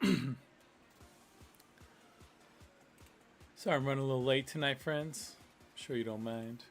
Sorry, I'm running a little late tonight, friends. I'm sure you don't mind.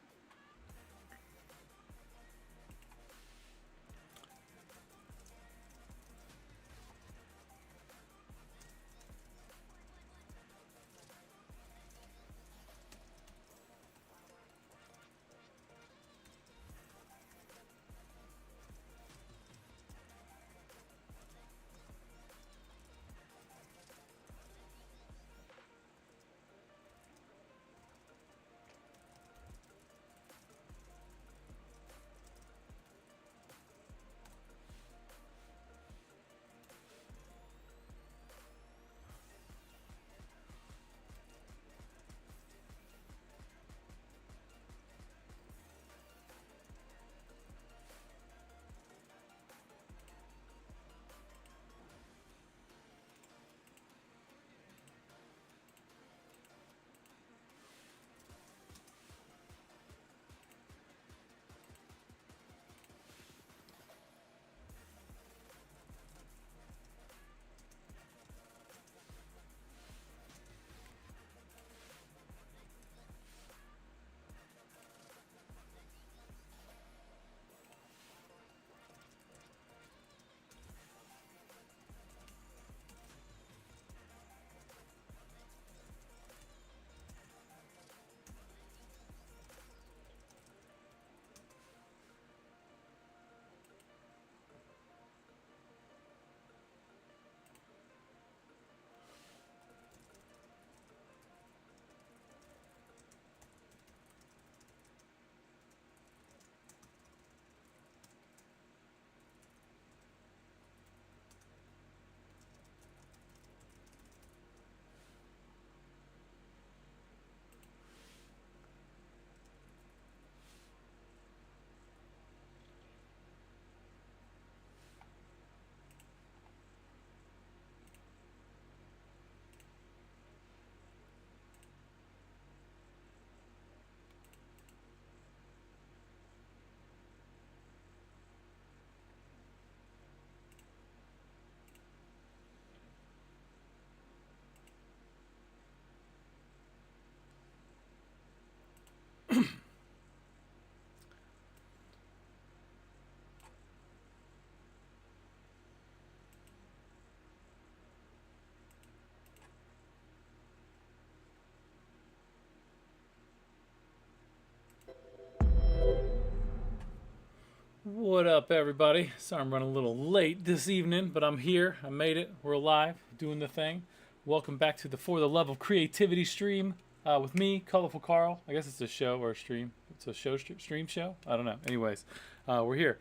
What up, everybody? Sorry I'm running a little late this evening, but I'm here. I made it. We're alive, doing the thing. Welcome back to the For the Love of Creativity stream with me, Colorful Carl. I guess it's a show or a stream. It's a show, stream show? I don't know. Anyways, we're here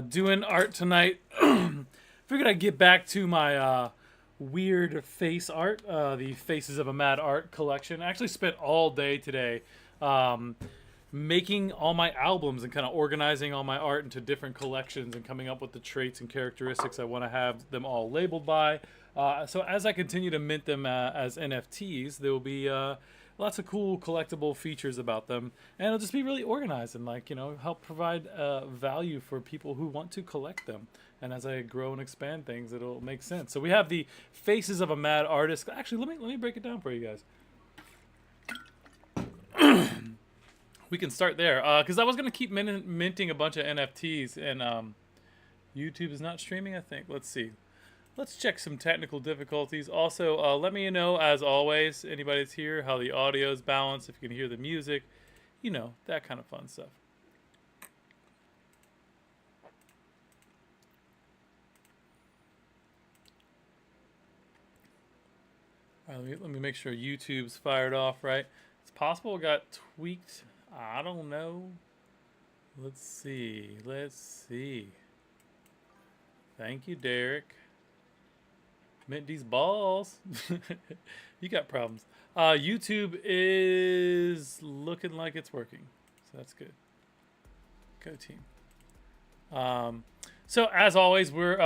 doing art tonight. Figured I'd get back to my weird face art, the Faces of a Mad Art collection. I actually spent all day today making all my albums and kind of organizing all my art into different collections and coming up with the traits and characteristics I want to have them all labeled by. So as I continue to mint them as NFTs, there will be lots of cool collectible features about them, and it'll just be really organized and help provide value for people who want to collect them. And as I grow and expand things, it'll make sense. So we have the Faces of a Mad Artist. Actually, let me break it down for you guys. We can start there because I was going to keep minting a bunch of NFTs, and YouTube is not streaming, I think. Let's see. Let's check some technical difficulties. Also, let me know, as always, anybody that's here, how the audio is balanced, if you can hear the music, that kind of fun stuff. All right, let me make sure YouTube's fired off right. It's possible it got tweaked. I don't know. Let's see. Thank you, Derek. Mint these balls. You got problems. YouTube is looking like it's working. So that's good. Go team. So as always, we're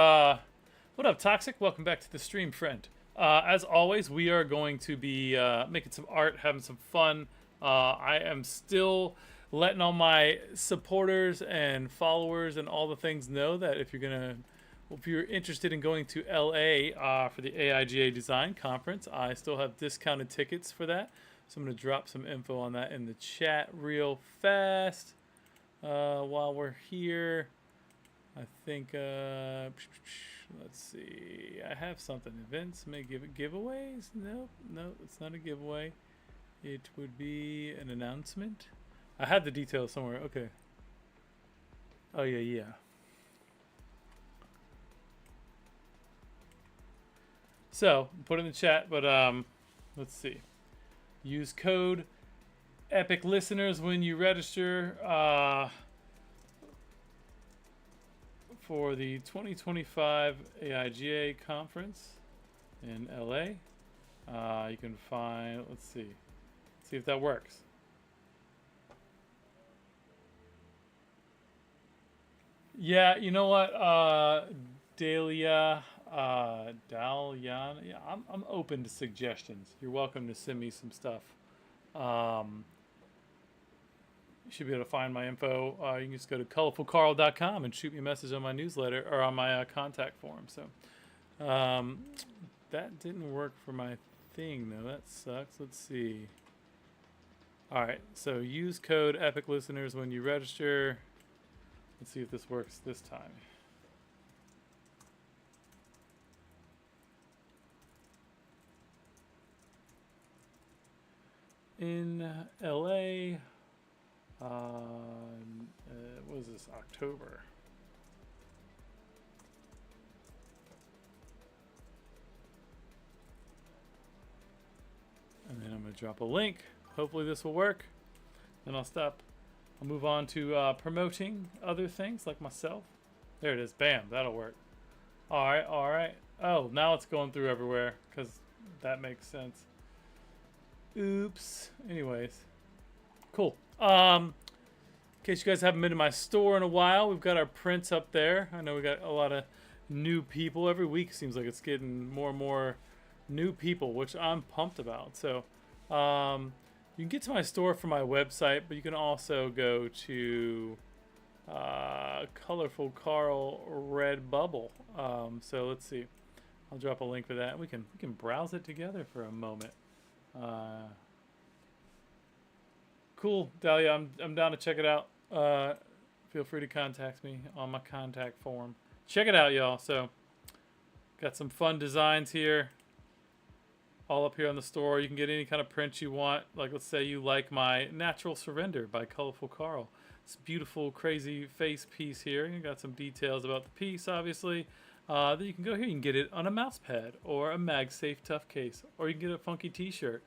what up, Toxic? Welcome back to the stream, friend. As always, we are going to be making some art, having some fun. I am still letting all my supporters and followers and all the things know that if you're going to If you're interested in going to LA for the AIGA Design Conference, I still have discounted tickets for that. So I'm going to drop some info on that in the chat real fast while we're here. I think, let's see, I have something. Events may give it giveaways? No, it's not a giveaway. It would be an announcement. I had the details somewhere. Okay. Oh, yeah. So, put it in the chat, but let's see. Use code EPIC listeners when you register for the 2025 AIGA conference in LA. You can find, let's see if that works. Yeah, you know what, Dahlia, Dalian, yeah, I'm open to suggestions. You're welcome to send me some stuff. You should be able to find my info. You can just go to colorfulcarl.com and shoot me a message on my newsletter or on my contact form. So that didn't work for my thing though. That sucks. Let's see. All right, so use code EPIC listeners when you register. Let's see if this works this time. In LA, what is this, October? And then I'm going to drop a link. Hopefully this will work. Then I'll stop. I'll move on to promoting other things like myself. There it is. Bam. That'll work. All right. Oh, now it's going through everywhere because that makes sense. Oops. Anyways. Cool. In case you guys haven't been to my store in a while, we've got our prints up there. I know we got a lot of new people. Every week seems like it's getting more and more new people, which I'm pumped about. So you can get to my store from my website, but you can also go to Colorful Carl Redbubble. So let's see. I'll drop a link for that. We can browse it together for a moment. Cool, Dahlia. I'm down to check it out. Feel free to contact me on my contact form. Check it out, y'all. So, got some fun designs here. All up here on the store. You can get any kind of print you want. Like, let's say you like my Natural Surrender by Colorful Carl. It's a beautiful, crazy face piece here. You got some details about the piece, obviously. Then you can go here. You can get it on a mouse pad or a MagSafe tough case, or you can get a funky T-shirt,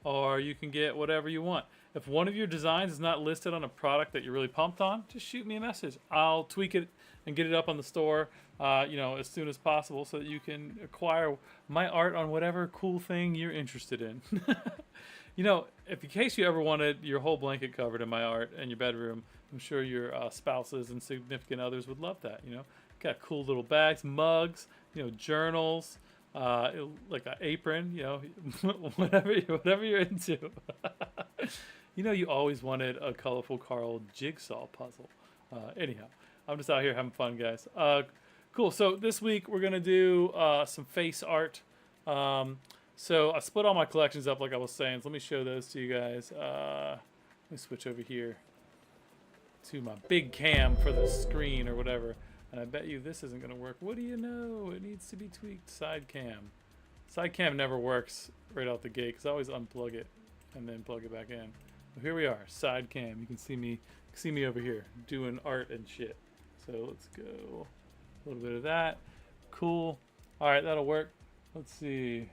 or you can get whatever you want. If one of your designs is not listed on a product that you're really pumped on, just shoot me a message. I'll tweak it and get it up on the store, as soon as possible, so that you can acquire my art on whatever cool thing you're interested in. If in case you ever wanted your whole blanket covered in my art in your bedroom, I'm sure your spouses and significant others would love that. Got cool little bags, mugs, journals, like an apron, whatever you're into. You always wanted a Colorful Carl jigsaw puzzle. Anyhow, I'm just out here having fun, guys. Cool. So this week we're gonna do some face art. So I split all my collections up, like I was saying. So let me show those to you guys. Let me switch over here to my big cam for the screen or whatever. And I bet you this isn't gonna work. What do you know? It needs to be tweaked. Side cam. Side cam never works right out the gate because I always unplug it and then plug it back in. Well, here we are, side cam. You can see me over here doing art and shit. So let's go a little bit of that. Cool. All right, that'll work. Let's see.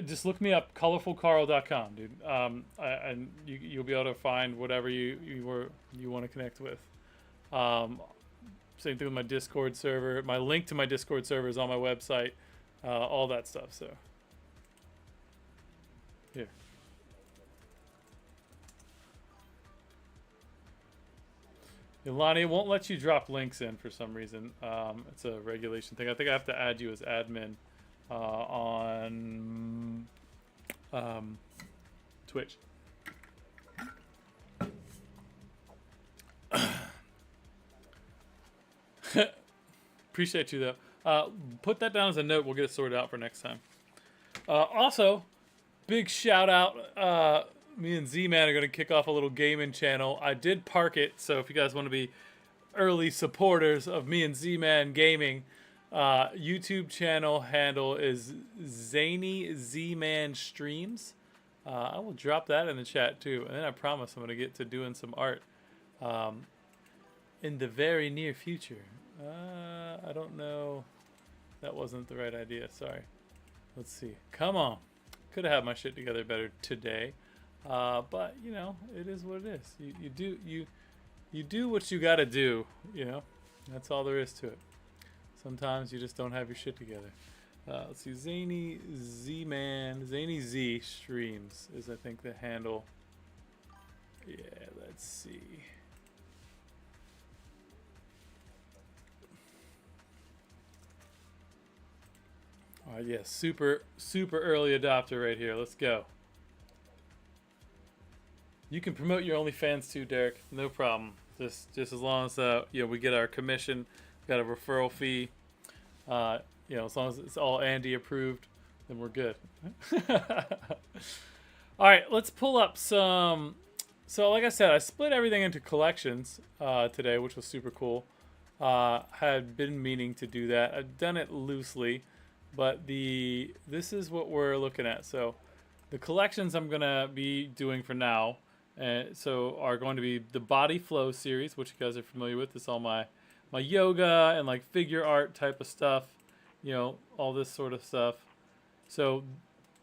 Just look me up, colorfulcarl.com, dude. And you'll be able to find whatever you want to connect with. Same thing with my Discord server. My link to my Discord server is on my website. All that stuff. So here. Lonnie, it won't let you drop links in for some reason. It's a regulation thing. I think I have to add you as admin on Twitch. Appreciate you though. Put that down as a note. We'll get it sorted out for next time. Also, big shout out. Me and Z-Man are going to kick off a little gaming channel. I did park it, so if you guys want to be early supporters of me and Z-Man gaming, YouTube channel handle is Zany Z-Man Streams. I will drop that in the chat too, and then I promise I'm going to get to doing some art in the very near future. I don't know. That wasn't the right idea. Sorry. Let's see. Come on. Could have had my shit together better today. But you know, it is what it is. You do what you gotta do, you know. That's all there is to it. Sometimes you just don't have your shit together. Let's see, Zany Z Streams is I think the handle. Yeah, let's see. Alright, yeah, super early adopter right here. Let's go. You can promote your OnlyFans too, Derek. No problem. Just as long as you know, we get our commission, we got a referral fee. You know, as long as it's all Andy approved, then we're good. All right, let's pull up some. So, like I said, I split everything into collections today, which was super cool. Had been meaning to do that. I've done it loosely, but this is what we're looking at. So, the collections I'm gonna be doing for now. So are going to be the Body Flow series, which you guys are familiar with. It's all my yoga and like figure art type of stuff, you know, all this sort of stuff. So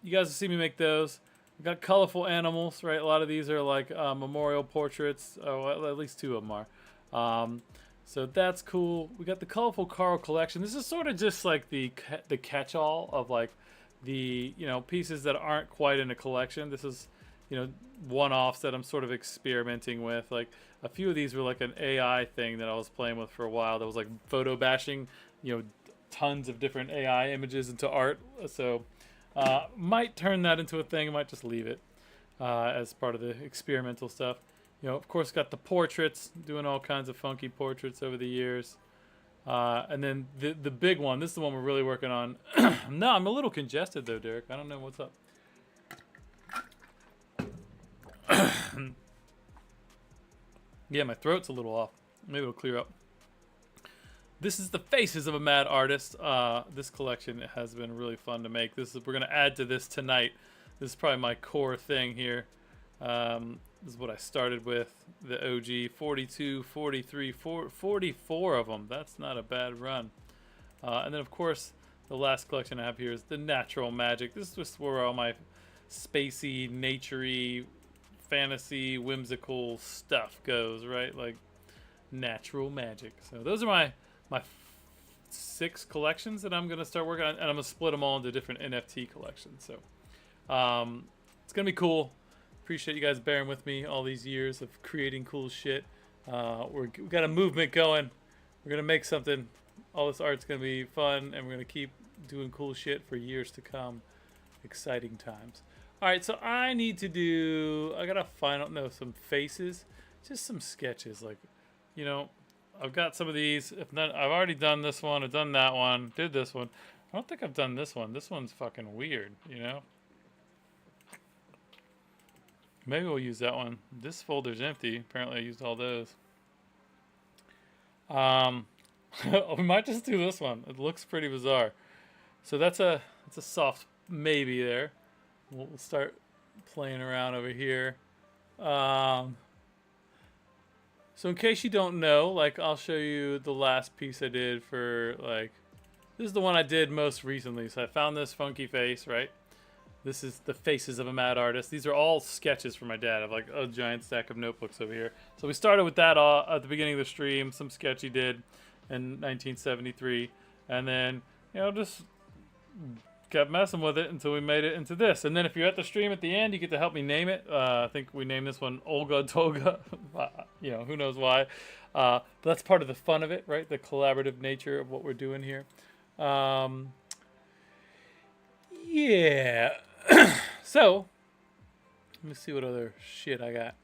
you guys will see me make those. I've got colorful animals, right? A lot of these are like memorial portraits. Oh, at least two of them are. So that's cool. We got the Colorful Carl collection. This is sort of just like the catch-all of like the, you know, pieces that aren't quite in a collection. This is, you know, one-offs that I'm sort of experimenting with. Like a few of these were like an AI thing that I was playing with for a while. That was like photo bashing, you know, tons of different AI images into art. So might turn that into a thing. I might just leave it as part of the experimental stuff. You know, of course, got the portraits, doing all kinds of funky portraits over the years. And then the big one. This is the one we're really working on. No, I'm a little congested though, Derek. I don't know what's up. Yeah, my throat's a little off. Maybe it'll clear up. This is the Faces of a Mad Artist. This collection has been really fun to make. We're gonna add to this tonight. This is probably my core thing here. This is what I started with. The OG 42, 43, 44 of them. That's not a bad run. And then of course the last collection I have here is the Natural Magic. This is just where all my spacey, naturey, fantasy, whimsical stuff goes, right? Like natural magic. So those are my 6 collections that I'm gonna start working on, and I'm gonna split them all into different NFT collections. So it's gonna be cool. Appreciate you guys bearing with me all these years of creating cool shit. We got a movement going. We're gonna make something. All this art's gonna be fun, and we're gonna keep doing cool shit for years to come. Exciting times. All right, so I need to do. I gotta find some faces, just some sketches. Like, you know, I've got some of these. If not, I've already done this one. I've done that one. Did this one. I don't think I've done this one. This one's fucking weird. You know. Maybe we'll use that one. This folder's empty. Apparently, I used all those. We might just do this one. It looks pretty bizarre. So that's a soft maybe there. We'll start playing around over here. So in case you don't know, like I'll show you the last piece I did for like, this is the one I did most recently. So I found this funky face, right? This is the Faces of a Mad Artist. These are all sketches for my dad. I have like a giant stack of notebooks over here. So we started with that at the beginning of the stream, some sketch he did in 1973. And then, you know, just kept messing with it until we made it into this. And then if you're at the stream at the end, you get to help me name it. I think we named this one Olga Toga. You know, who knows why. But that's part of the fun of it, right? The collaborative nature of what we're doing here. Yeah. So, let me see what other shit I got.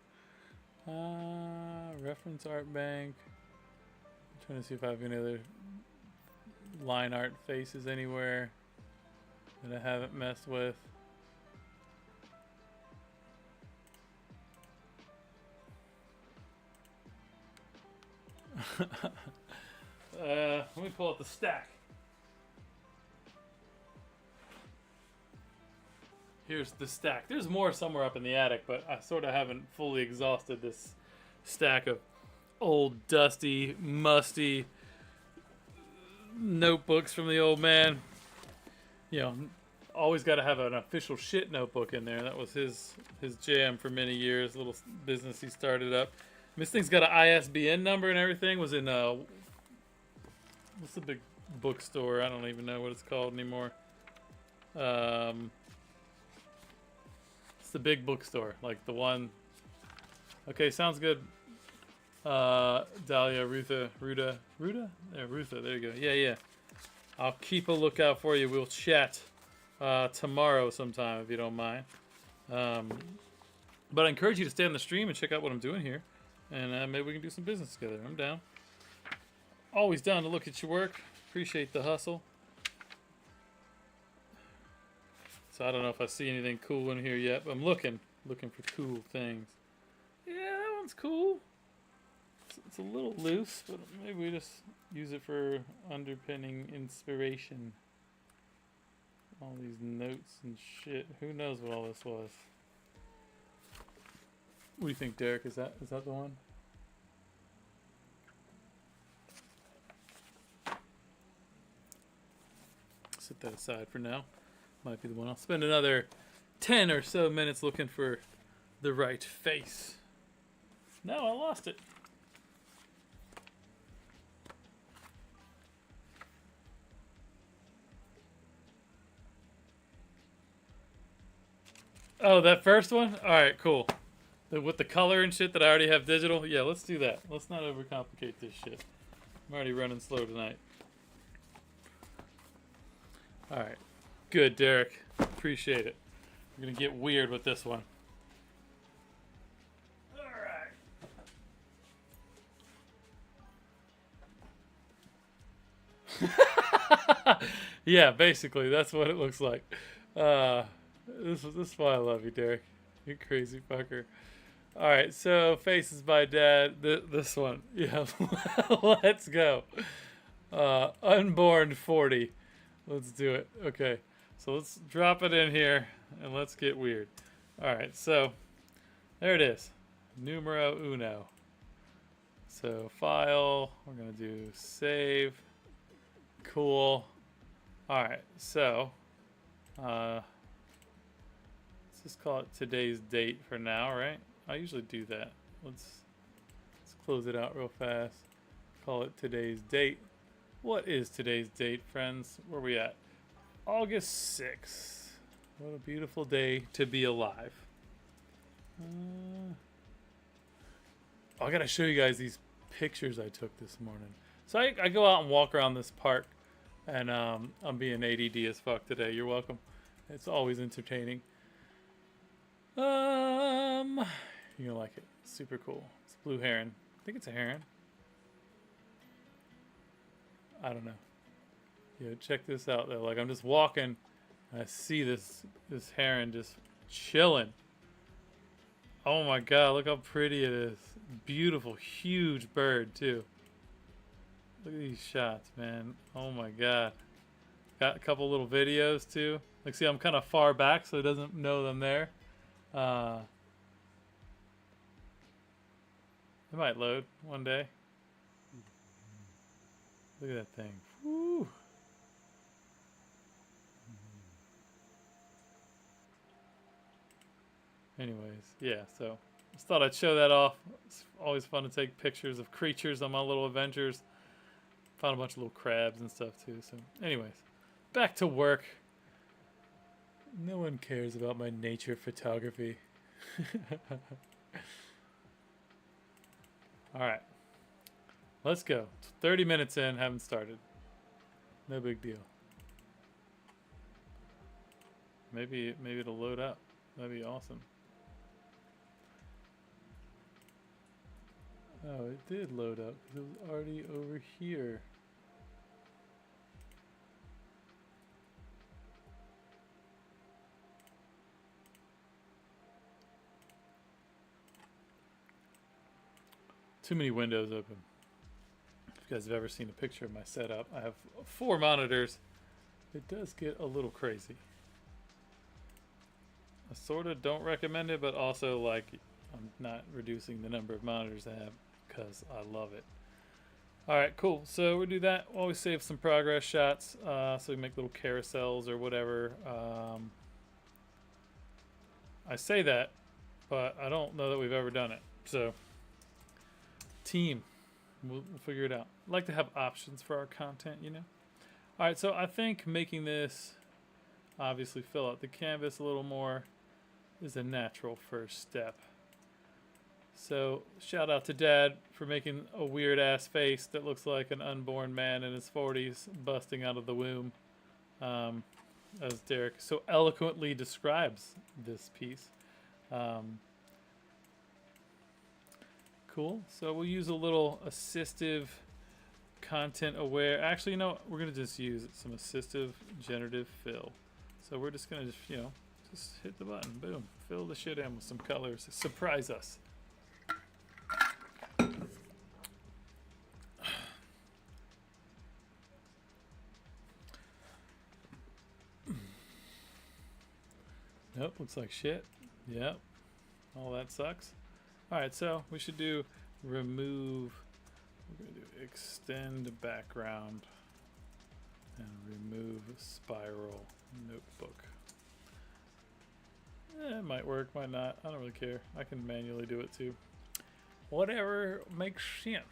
Reference art bank. I'm Trying to see if I have any other line art faces anywhere that I haven't messed with. Let me pull up the stack. Here's the stack. There's more somewhere up in the attic, but I sort of haven't fully exhausted this stack of old, dusty, musty notebooks from the old man. You know, always got to have an official shit notebook in there. That was his jam for many years. Little business he started up. This thing's got an ISBN number and everything. Was in what's the big bookstore? I don't even know what it's called anymore. It's the big bookstore, like the one. Okay, sounds good. Dahlia, Rutha. There, Rutha. There you go. Yeah. I'll keep a lookout for you. We'll chat tomorrow sometime if you don't mind. But I encourage you to stay on the stream and check out what I'm doing here, and maybe we can do some business together. I'm down. Always down to look at your work. Appreciate the hustle. So I don't know if I see anything cool in here yet, but I'm looking for cool things. Yeah, that one's cool. It's a little loose, but maybe we just use it for underpinning inspiration. All these notes and shit. Who knows what all this was? What do you think, Derek? Is that the one? Set that aside for now. Might be the one. I'll spend another 10 or so minutes looking for the right face. No, I lost it. Oh, that first one? Alright, cool. With the color and shit that I already have digital? Yeah, let's do that. Let's not overcomplicate this shit. I'm already running slow tonight. Alright. Good, Derek. Appreciate it. We're gonna get weird with this one. Alright. Yeah, basically, that's what it looks like. This is why I love you, Derek. You crazy fucker. Alright, so Faces by Dad. This one. Yeah, let's go. Unborn 40. Let's do it. Okay, so let's drop it in here and let's get weird. Alright, so there it is. Numero uno. So file. We're going to do save. Cool. Alright, so let's just call it today's date for now, right? I usually do that. Let's close it out real fast. Call it today's date. What is today's date, friends? Where are we at? August 6th. What a beautiful day to be alive. I gotta show you guys these pictures I took this morning. So I go out and walk around this park, and I'm being ADD as fuck today. You're welcome. It's always entertaining. You're gonna like it. It's super cool. It's a blue heron. I think it's a heron. I don't know. Yeah, check this out though. Like I'm just walking, and I see this heron just chilling. Oh my god, look how pretty it is. Beautiful, huge bird too. Look at these shots, man. Oh my god. Got a couple little videos too. Like see, I'm kind of far back so it doesn't know I'm there. It might load one day. Look at that thing. Woo. Anyways, yeah, so just thought I'd show that off. It's always fun to take pictures of creatures on my little adventures. Found a bunch of little crabs and stuff too. So anyways, back to work. No one cares about my nature photography. Alright. Let's go. 30 minutes in, haven't started. No big deal. Maybe it'll load up. That'd be awesome. Oh, it did load up because it was already over here. Too many windows open. If you guys have ever seen a picture of my setup, I have 4 monitors. It does get a little crazy. I sort of don't recommend it, but also like I'm not reducing the number of monitors I have because I love it. Alright, cool. So we'll do that. We'll always save some progress shots so we make little carousels or whatever. I say that, but I don't know that we've ever done it. So, team. We'll figure it out. I like to have options for our content, you know? Alright, so I think making this obviously fill out the canvas a little more is a natural first step. So shout out to Dad for making a weird ass face that looks like an unborn man in his 40s busting out of the womb, as Derek so eloquently describes this piece. Cool. So we'll use a little assistive content aware. Actually, you know, we're gonna just use some assistive generative fill. So we're just gonna just hit the button. Boom. Fill the shit in with some colors. Surprise us. Nope, looks like shit. Yep. All that sucks. Alright, so we should do remove. We're going to do extend background and remove spiral notebook. It might work, might not. I don't really care. I can manually do it too. Whatever makes sense.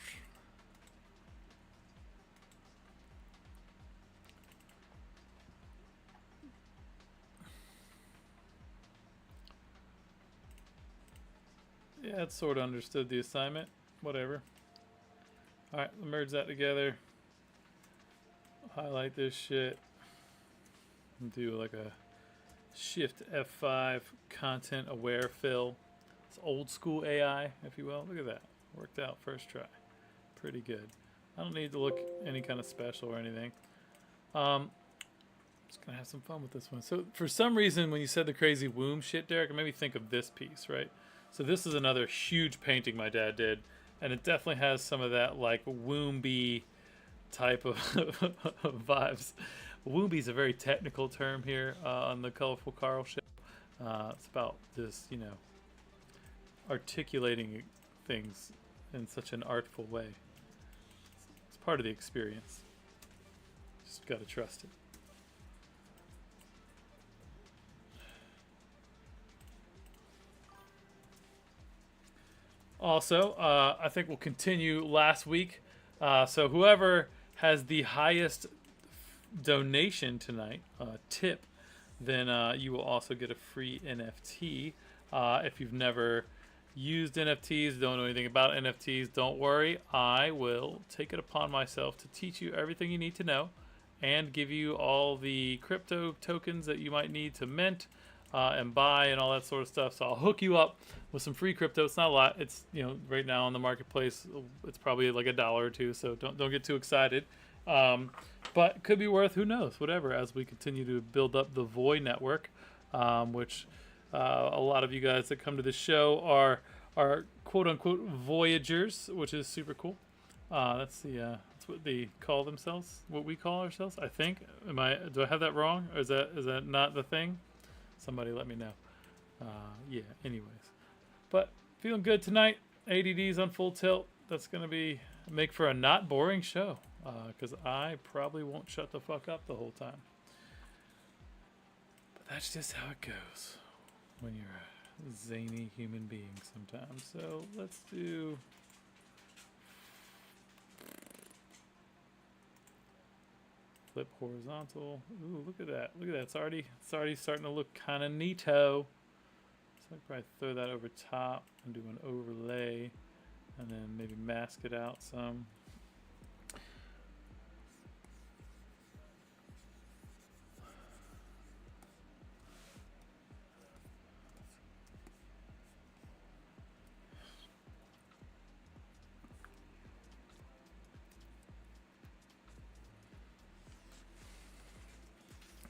Yeah, it's sort of understood the assignment. Whatever. Alright, merge that together. Highlight this shit. And do like a Shift F5 content aware fill. It's old school AI, if you will. Look at that. Worked out first try. Pretty good. I don't need to look any kind of special or anything. Just gonna have some fun with this one. So for some reason, when you said the crazy womb shit, Derek, it made me think of this piece, right? So this is another huge painting my dad did, and it definitely has some of that like womby type of vibes. Womby is a very technical term here on the Colorful Carl show. It's about this, you know, articulating things in such an artful way. It's part of the experience. Just gotta trust it. Also, I think we'll continue last week. So whoever has the highest donation tonight, tip, then you will also get a free NFT. If you've never used NFTs, don't know anything about NFTs, don't worry. I will take it upon myself to teach you everything you need to know and give you all the crypto tokens that you might need to mint and buy and all that sort of stuff. So I'll hook you up with some free crypto. It's not a lot. It's, you know, right now on the marketplace, it's probably like $1 or $2. So don't get too excited. But it could be worth, who knows, whatever, as we continue to build up the Voy network, which a lot of you guys that come to the show are quote unquote Voyagers, which is super cool. That's what they call themselves, what we call ourselves, I think. Do I have that wrong? Or is that not the thing? Somebody let me know. Yeah, anyways. But feeling good tonight. ADD's on full tilt. That's going to make for a not boring show. Because I probably won't shut the fuck up the whole time. But that's just how it goes when you're a zany human being sometimes. So let's do... flip horizontal. Ooh, look at that. Look at that. It's already starting to look kind of neato. So I'd probably throw that over top and do an overlay and then maybe mask it out some.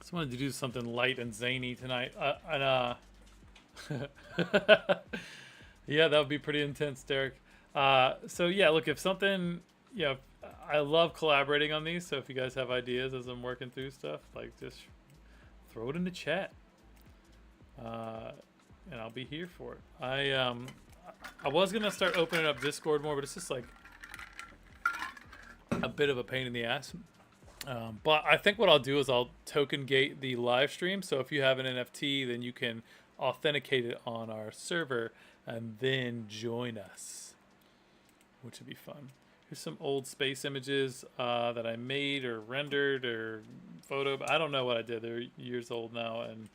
Just wanted to do something light and zany tonight. Yeah, that would be pretty intense, Derek. So yeah, look, if something, you know, I love collaborating on these. So if you guys have ideas as I'm working through stuff, like just throw it in the chat, and I'll be here for it. I was gonna start opening up Discord more, but it's just like a bit of a pain in the ass. But I think what I'll do is I'll token gate the live stream. So if you have an NFT, then you can authenticate it on our server and then join us, which would be fun. Here's some old space images that I made or rendered or photo. I don't know what I did. They're years old now, and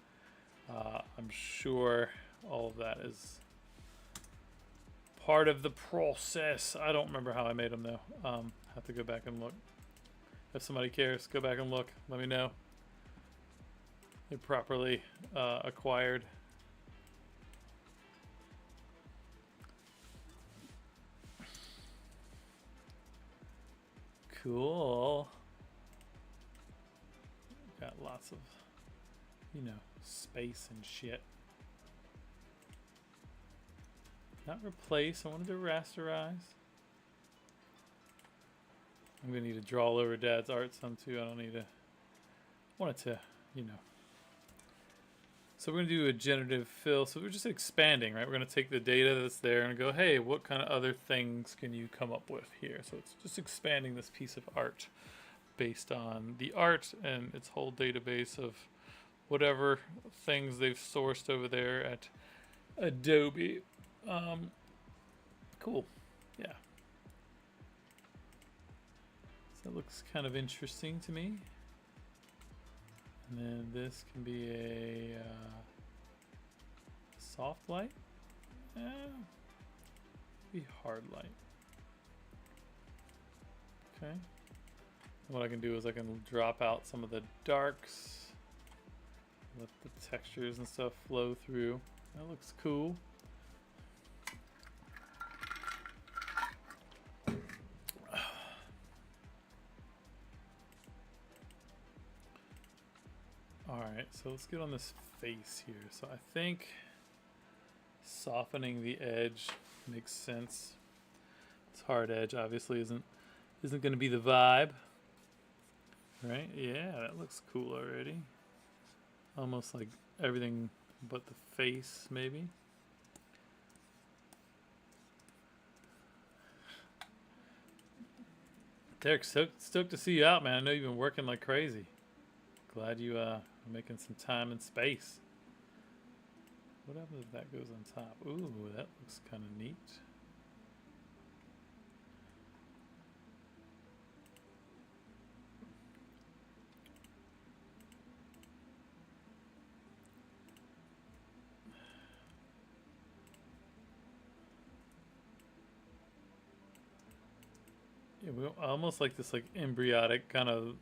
I'm sure all of that is part of the process. I don't remember how I made them though. Have to go back and look. If somebody cares, go back and look. Let me know. They're properly acquired. Cool. Got lots of, you know, space and shit. Not replace, I wanted to rasterize. I'm gonna need to draw all over Dad's art some too. I don't need to, I want it to, you know. So we're gonna do a generative fill. So we're just expanding, right? We're gonna take the data that's there and go, hey, what kind of other things can you come up with here? So it's just expanding this piece of art based on the art and its whole database of whatever things they've sourced over there at Adobe. Cool, yeah. So it looks kind of interesting to me. And then this can be a soft light. Be hard light. Okay. And what I can do is I can drop out some of the darks. Let the textures and stuff flow through. That looks cool. Alright, so let's get on this face here. So I think softening the edge makes sense. This hard edge obviously isn't going to be the vibe. Right? Yeah, that looks cool already. Almost like everything but the face, maybe. Derek, stoked to see you out, man. I know you've been working like crazy. Glad you are making some time and space. What happens if that goes on top? Ooh, that looks kind of neat. Yeah, we almost like this like embryonic kind of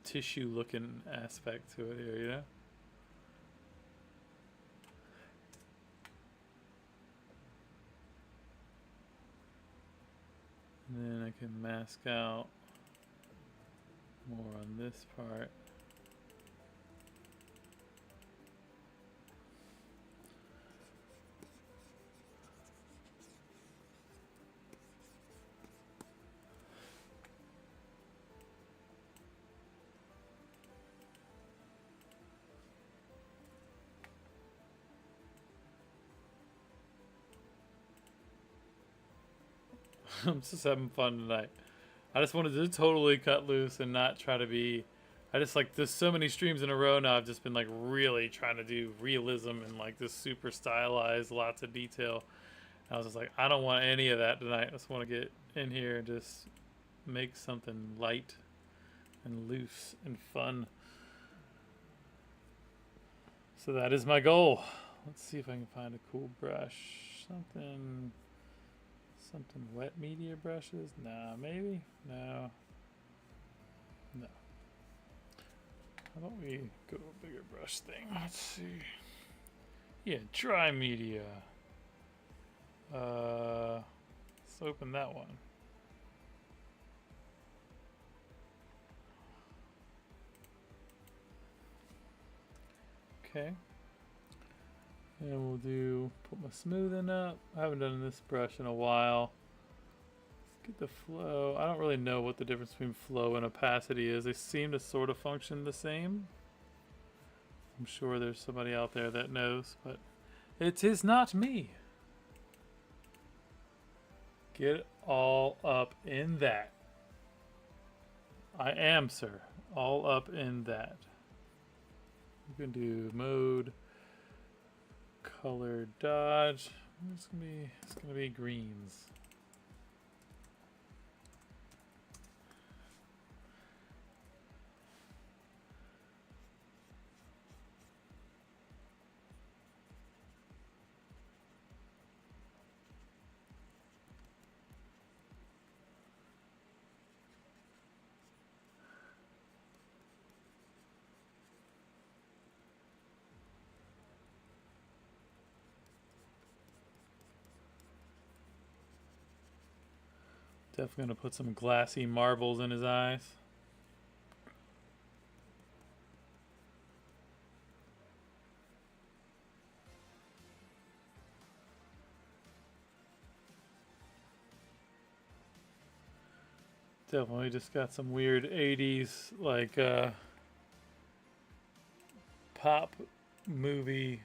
tissue looking aspect to it here, you know? And then I can mask out more on this part. I'm just having fun tonight. I just wanted to totally cut loose and not try to be. I just like there's so many streams in a row now. I've just been like really trying to do realism and like this super stylized, lots of detail. I was just like, I don't want any of that tonight. I just want to get in here and just make something light and loose and fun. So that is my goal. Let's see if I can find a cool brush. Something wet media brushes? Nah, maybe? No. No. How about we go to a bigger brush thing? Let's see. Yeah, dry media. Let's open that one. Okay. And we'll put my smoothing up. I haven't done this brush in a while. Let's get the flow. I don't really know what the difference between flow and opacity is. They seem to sort of function the same. I'm sure there's somebody out there that knows, but it is not me. Get all up in that. I am, sir. All up in that. You can do mode, color, dodge. It's gonna be greens. Definitely gonna put some glassy marbles in his eyes. Definitely just got some weird 80s like pop movie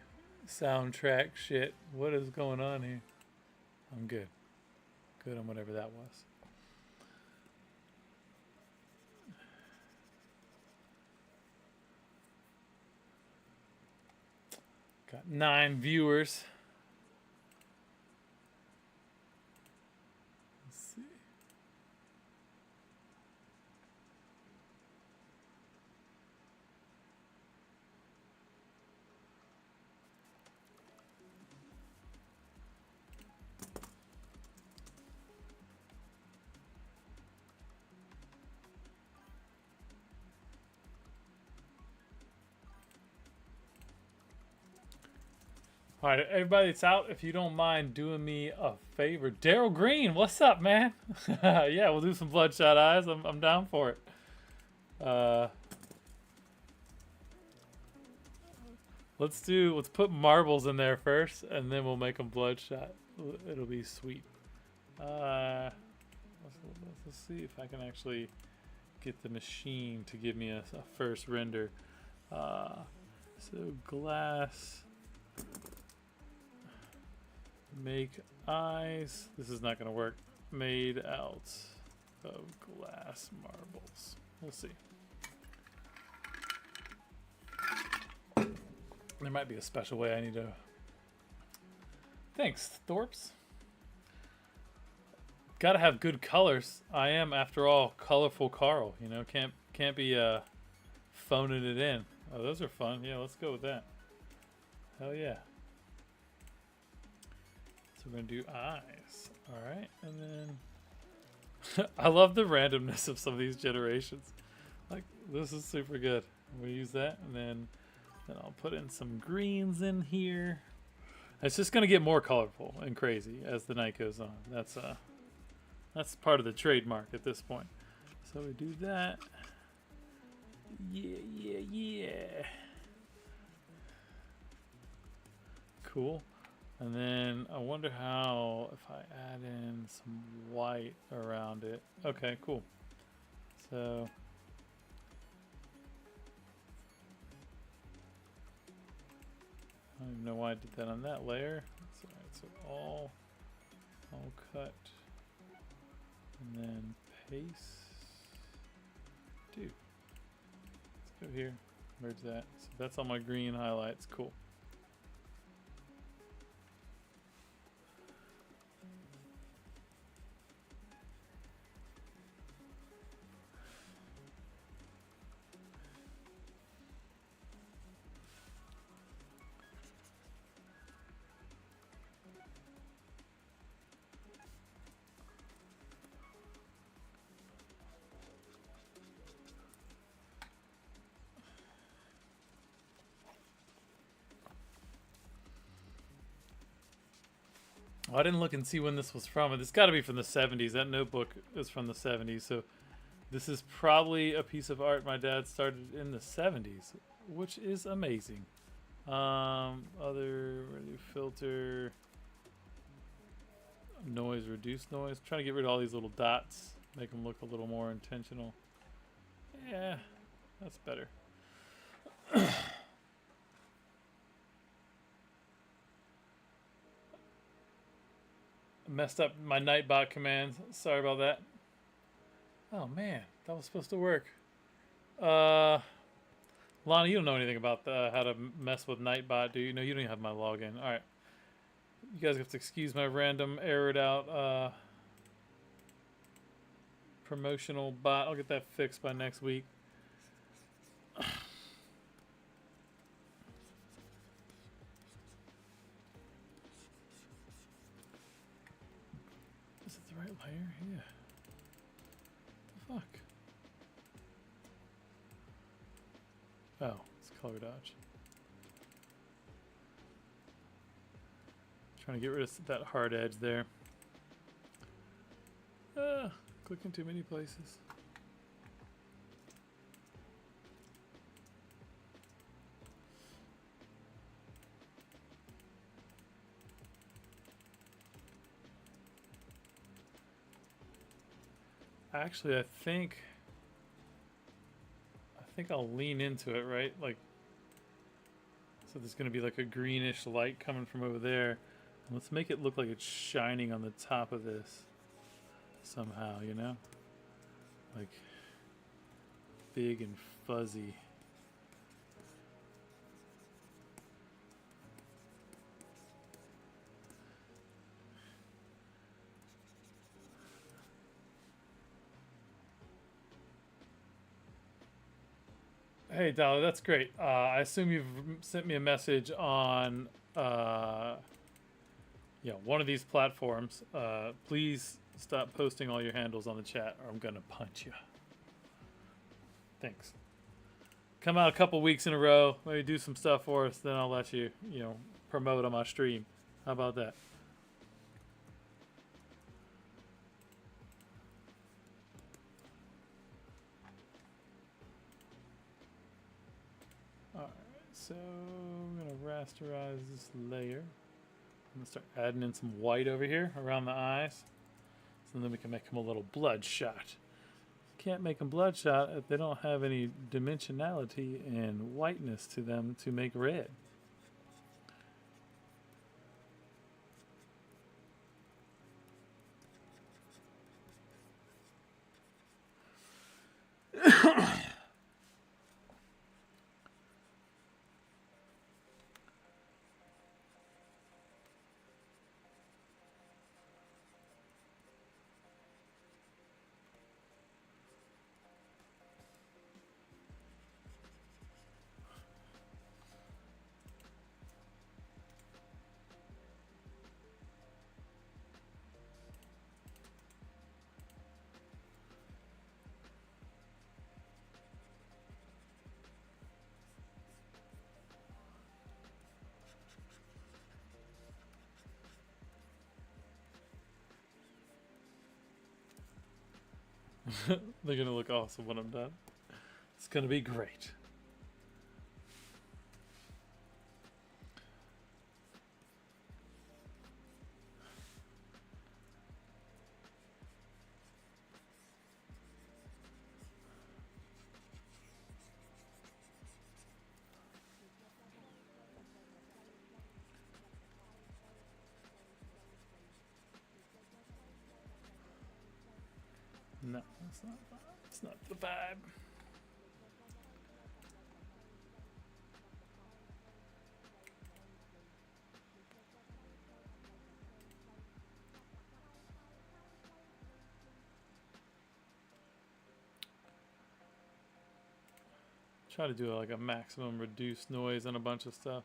soundtrack shit. What is going on here? I'm good. Good on whatever that was. Got 9 viewers. Let's see. All right, everybody that's out, if you don't mind doing me a favor. Daryl Green, what's up, man? Yeah, we'll do some bloodshot eyes. I'm down for it. Let's put marbles in there first, and then we'll make them bloodshot. It'll be sweet. Let's see if I can actually get the machine to give me a first render. So glass. Make eyes. This is not going to work. Made out of glass marbles. We'll see. There might be a special way I need to. Thanks, Thorps. Gotta have good colors. I am, after all, colorful Carl. You know, can't be phoning it in. Oh, those are fun. Yeah, let's go with that. Hell yeah. So we're gonna do eyes. All right, and then I love the randomness of some of these generations. Like, this is super good. We use that, and then I'll put in some greens in here. It's just gonna get more colorful and crazy as the night goes on. That's part of the trademark at this point. So we do that. Yeah. Cool. And then I wonder how, if I add in some white around it. Okay, cool. So I don't even know why I did that on that layer. That's all right. So all cut, and then paste. Dude, let's go here. Merge that. So that's all my green highlights. Cool. Oh, I didn't look and see when this was from. It's got to be from the 70s. That notebook is from the 70s. So this is probably a piece of art my dad started in the 70s, which is amazing. Other filter, noise, reduce noise. Trying to get rid of all these little dots, make them look a little more intentional. Yeah, that's better. Messed up my Nightbot commands. Sorry about that. Oh man, that was supposed to work. Lana, you don't know anything about how to mess with Nightbot, do you? No, you don't even have my login. All right. You guys have to excuse my random errored out promotional bot. I'll get that fixed by next week. Is it the right layer? Yeah. What the fuck? Oh, it's color dodge. Trying to get rid of that hard edge there. Clicking too many places. Actually, I think I'll lean into it, right? Like, so there's going to be like a greenish light coming from over there. And let's make it look like it's shining on the top of this somehow, you know? Like, big and fuzzy. Hey, Dollar, that's great. I assume you've sent me a message on, one of these platforms. Please stop posting all your handles on the chat, or I'm gonna punch you. Thanks. Come out a couple weeks in a row, maybe do some stuff for us, then I'll let you, promote on my stream. How about that? So I'm gonna rasterize this layer. I'm gonna start adding in some white over here around the eyes, so then we can make them a little bloodshot. Can't make them bloodshot if they don't have any dimensionality and whiteness to them to make red. They're gonna look awesome when I'm done. It's gonna be great. No, it's not the vibe. Try to do like a maximum reduced noise and a bunch of stuff.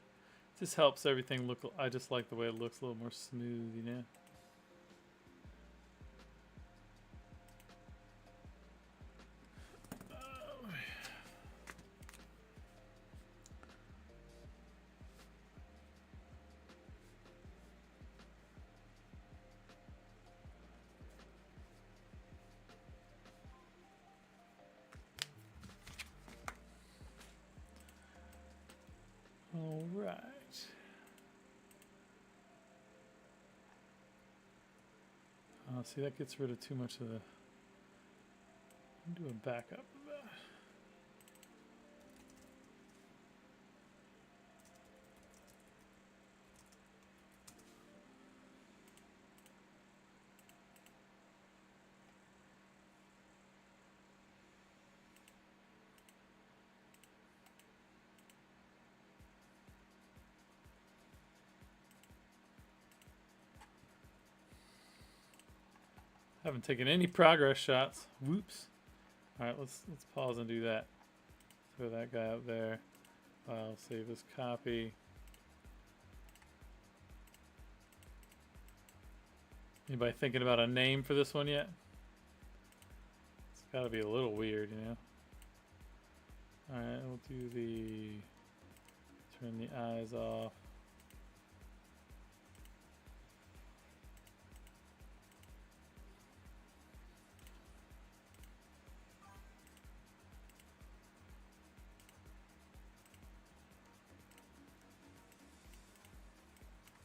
Just helps everything look. I just like the way it looks a little more smooth, you know. All right. See, that gets rid of too much of the... Do a backup of that. Haven't taken any progress shots. Whoops. All right, let's pause and do that. Throw that guy up there. File, save this copy. Anybody thinking about a name for this one yet? It's got to be a little weird, you know. All right, we'll do the turn the eyes off.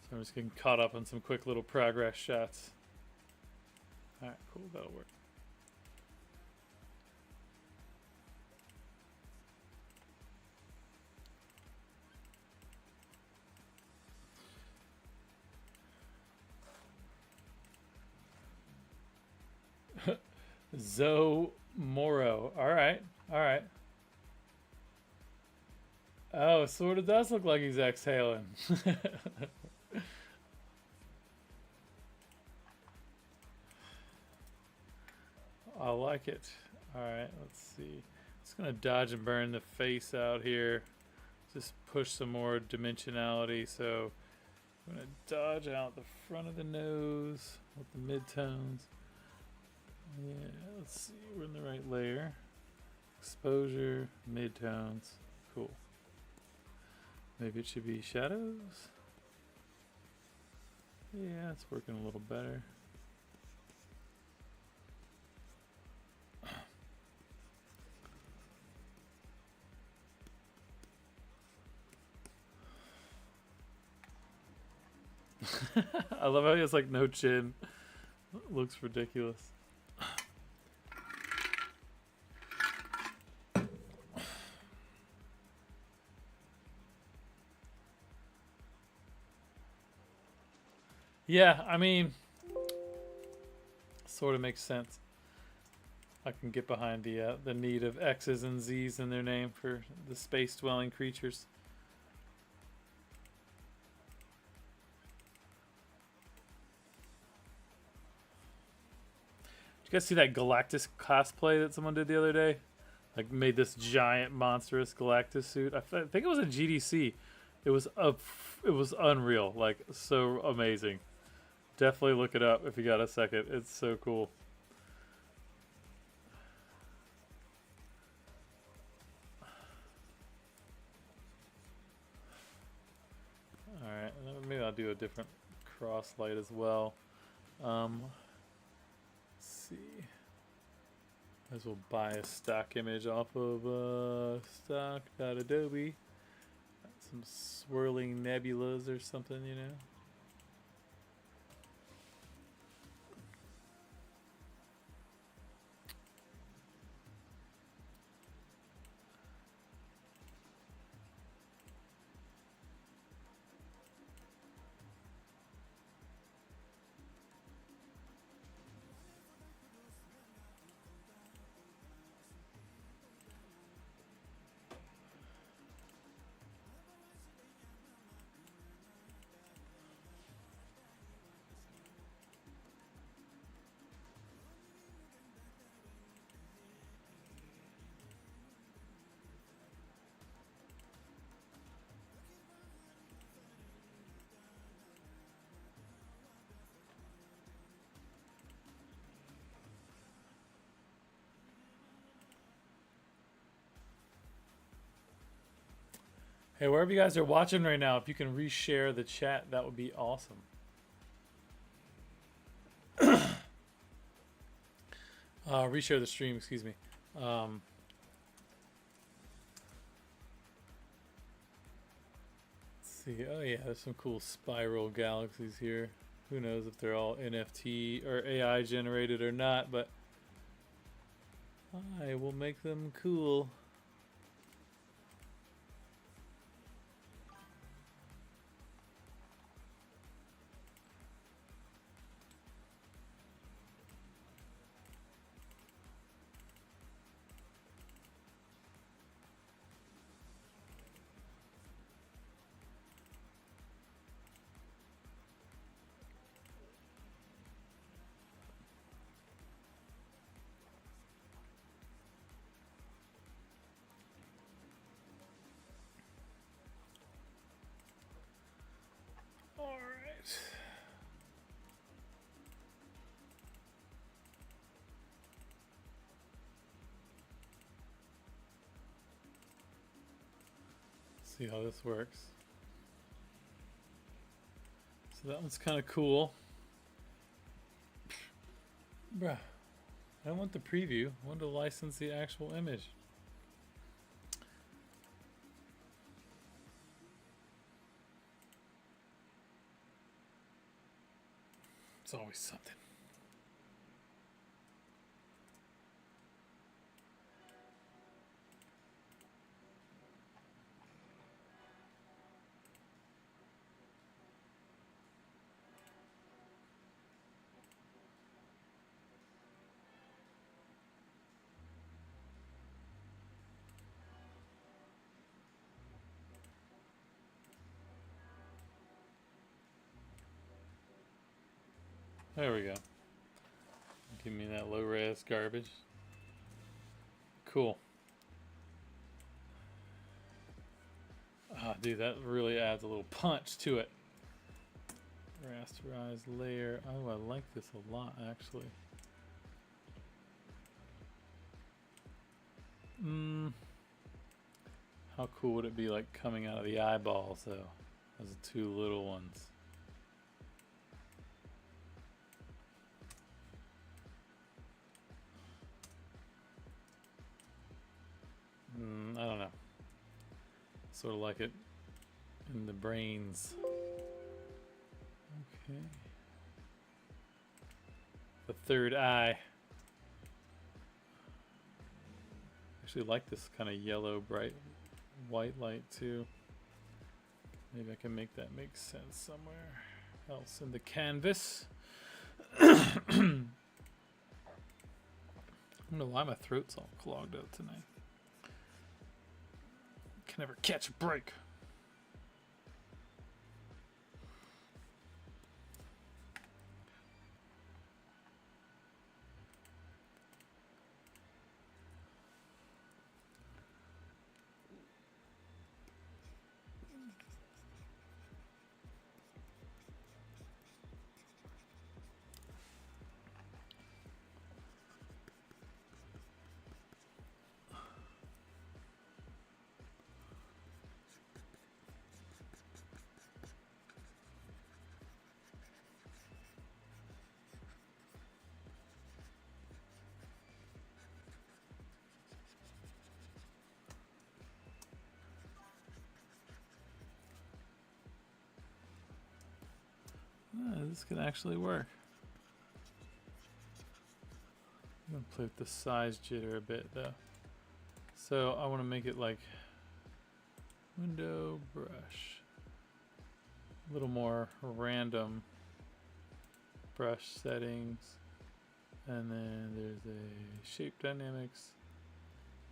So I'm just getting caught up on some quick little progress shots. All right, cool, that'll work. Zoe Moro. All right, all right. Oh, sort of does look like he's exhaling. I like it. All right, let's see. Just gonna dodge and burn the face out here. Just push some more dimensionality. So I'm gonna dodge out the front of the nose with the midtones. Yeah, let's see. We're in the right layer. Exposure, midtones. Cool. Maybe it should be shadows. Yeah, it's working a little better. I love how he has like no chin. Looks ridiculous. Yeah, I mean, sort of makes sense. I can get behind the need of X's and Z's in their name for the space-dwelling creatures. Did you guys see that Galactus cosplay that someone did the other day? Like made this giant monstrous Galactus suit. I think it was a GDC. It was unreal. Like so amazing. Definitely look it up if you got a second. It's so cool. Alright, maybe I'll do a different cross light as well. Let's see. Might as well buy a stock image off of stock.adobe. Some swirling nebulas or something, you know. Hey, wherever you guys are watching right now, if you can reshare the chat, that would be awesome. Reshare the stream, excuse me. Let's see. Oh yeah, there's some cool spiral galaxies here. Who knows if they're all NFT or AI generated or not, but I will make them cool. See how this works. So that one's kind of cool. Bruh, I don't want the preview. I want to license the actual image. It's always something. There we go. Give me that low res garbage. Cool. Ah, dude, that really adds a little punch to it. Rasterized layer. Oh, I like this a lot, actually. How cool would it be, like, coming out of the eyeballs, though? As the two little ones. I don't know. Sort of like it in the brains. Okay. The third eye. Actually like this kind of yellow, bright white light too. Maybe I can make that make sense somewhere else in the canvas. I don't know why my throat's all clogged up tonight. Can never catch a break. This can actually work. I'm gonna play with the size jitter a bit though. So I want to make it like window brush. A little more random brush settings. And then there's a shape dynamics,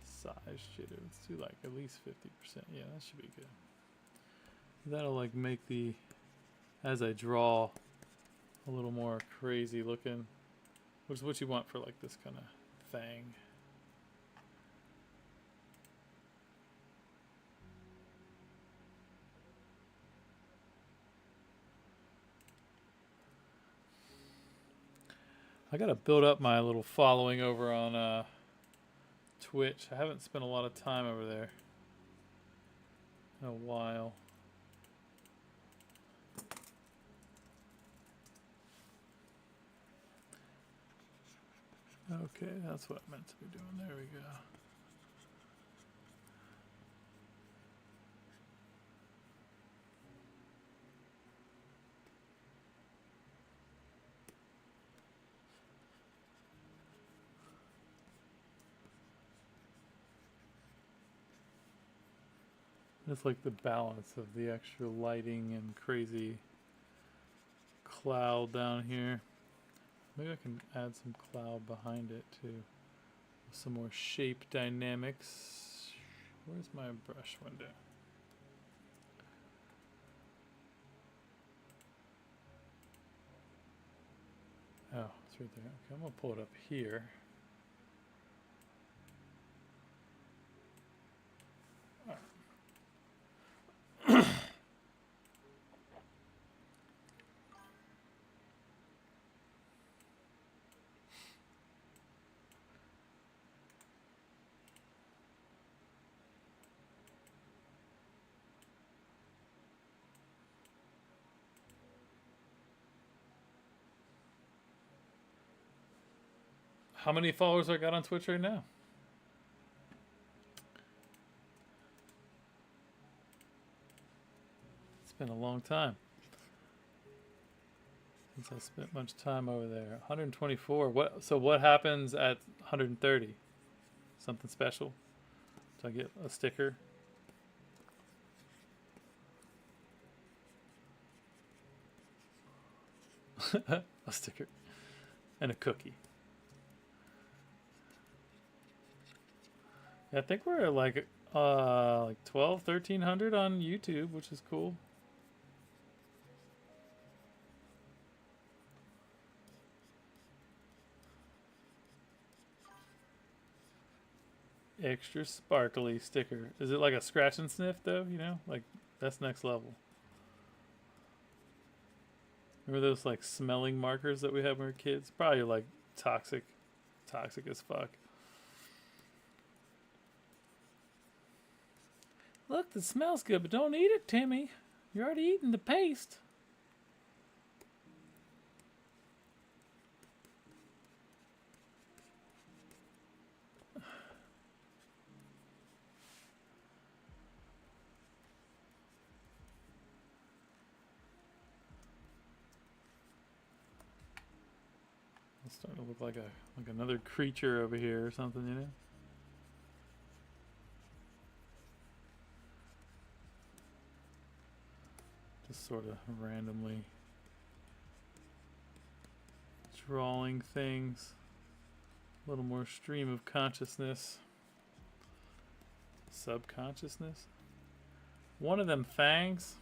size jitter. Let's do like at least 50%. Yeah, that should be good. That'll like make the, as I draw, a little more crazy looking, which is what you want for like this kind of thing. I gotta build up my little following over on Twitch. I haven't spent a lot of time over there in a while. Okay, that's what I meant to be doing. There we go. It's like the balance of the extra lighting and crazy cloud down here. Maybe I can add some cloud behind it too. Some more shape dynamics. Where's my brush window? Oh, it's right there. Okay, I'm gonna pull it up here. How many followers I got on Twitch right now? It's been a long time since I spent much time over there. 124. So what happens at 130? Something special? Do I get a sticker? A sticker and a cookie. Yeah, I think we're at like 12, 1300 on YouTube, which is cool. Extra sparkly sticker. Is it like a scratch and sniff though? You know, like that's next level. Remember those like smelling markers that we had when we were kids? Probably like toxic as fuck. Look, this smells good, but don't eat it, Timmy. You're already eating the paste. It's starting to look like another creature over here or something, you know? Just sort of randomly drawing things. A little more stream of consciousness. Subconsciousness. One of them fangs.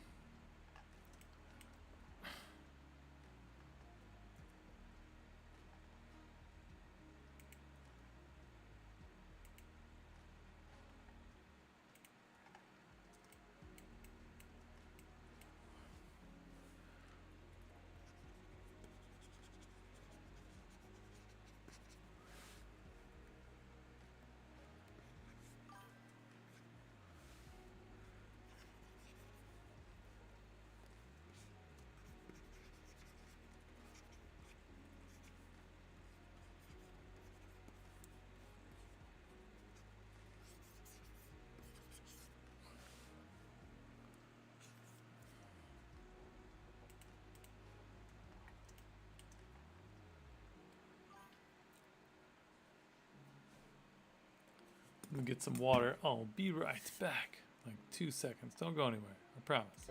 Let me get some water. I'll be right back. Like 2 seconds. Don't go anywhere. I promise.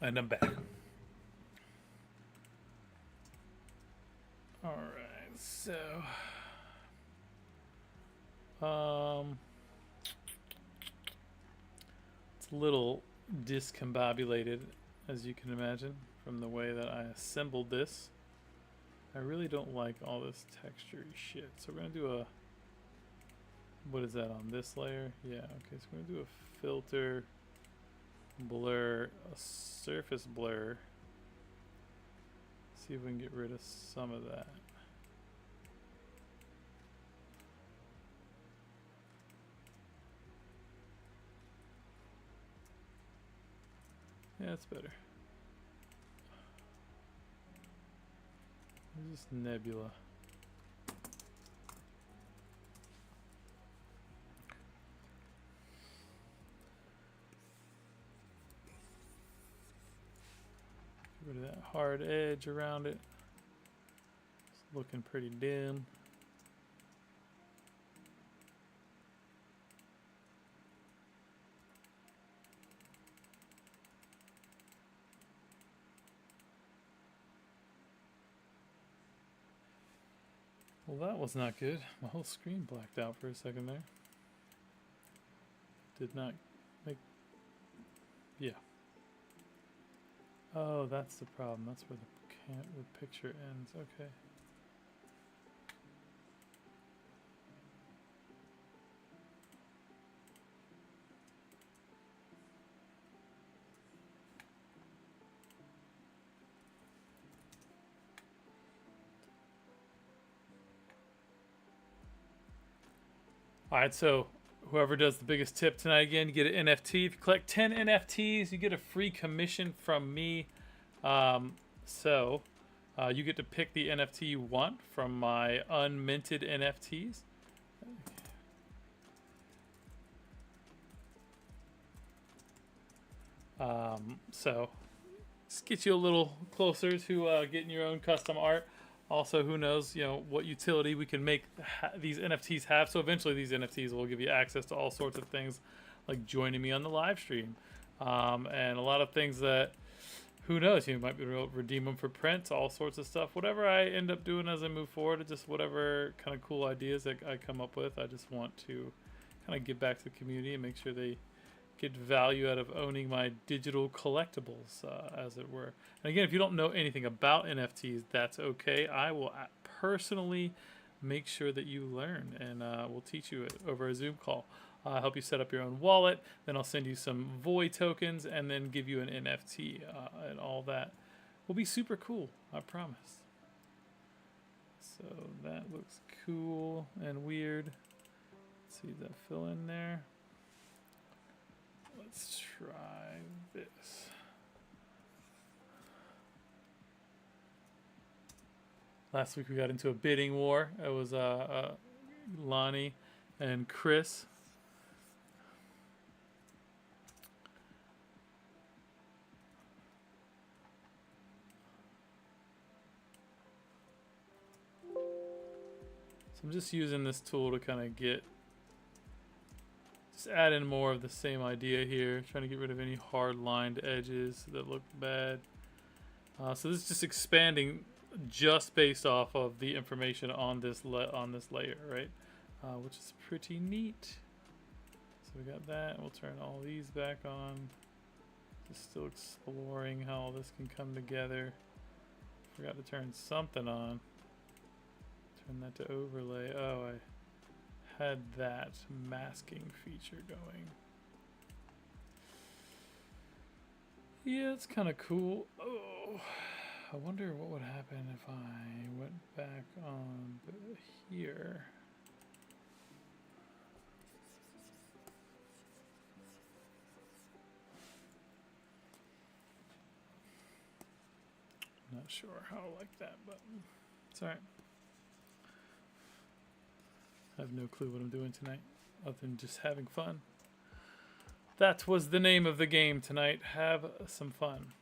And I'm back. All right, so it's a little discombobulated, as you can imagine, from the way that I assembled this. I really don't like all this texture shit. So we're gonna do a, what is that on this layer? Yeah, okay, so we're gonna do a filter, blur, a surface blur. See if we can get rid of some of that. that's better. This is Nebula. Get rid of that hard edge around it. It's looking pretty dim. Well, that was not good. My whole screen blacked out for a second there. Did not make... Yeah. Oh, that's the problem. That's where the picture ends. Okay. All right, so whoever does the biggest tip tonight, again, you get an NFT. If you collect 10 NFTs, you get a free commission from me. You get to pick the NFT you want from my unminted NFTs. So just get you a little closer to getting your own custom art. Also, who knows, you know, what utility we can make these NFTs have. So eventually these NFTs will give you access to all sorts of things like joining me on the live stream. And a lot of things that, who knows, you might be able to redeem them for prints, all sorts of stuff. Whatever I end up doing as I move forward, just whatever kind of cool ideas that I come up with. I just want to kind of give back to the community and make sure they get value out of owning my digital collectibles, as it were. And again, if you don't know anything about NFTs, that's okay. I will personally make sure that you learn, and we'll teach you it over a Zoom call. I'll help you set up your own wallet, then I'll send you some Void tokens, and then give you an NFT, and all that will be super cool, I promise. So that looks cool and weird. Let's see, does that fill in there? Let's try this. Last week we got into a bidding war. It was Lonnie and Chris. So I'm just using this tool to kind of just add in more of the same idea here, trying to get rid of any hard lined edges that look bad. So this is just expanding just based off of the information on this layer, right? Which is pretty neat. So we got that, and we'll turn all these back on. Just still exploring how all this can come together. Forgot to turn something on. Turn that to overlay. Oh, I had that masking feature going. Yeah, it's kind of cool. Oh, I wonder what would happen if I went back on here. Not sure how I like that, but it's all right. I have no clue what I'm doing tonight, other than just having fun. That was the name of the game tonight. Have some fun.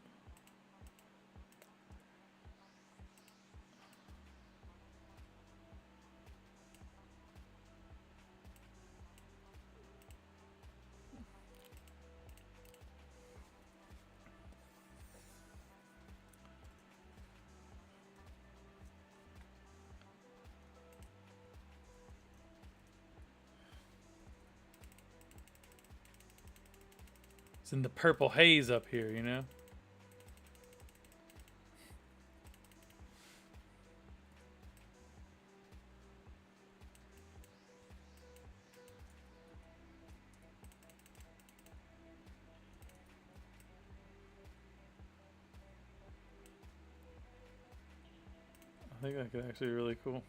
It's in the purple haze up here, you know? I think that could actually be really cool.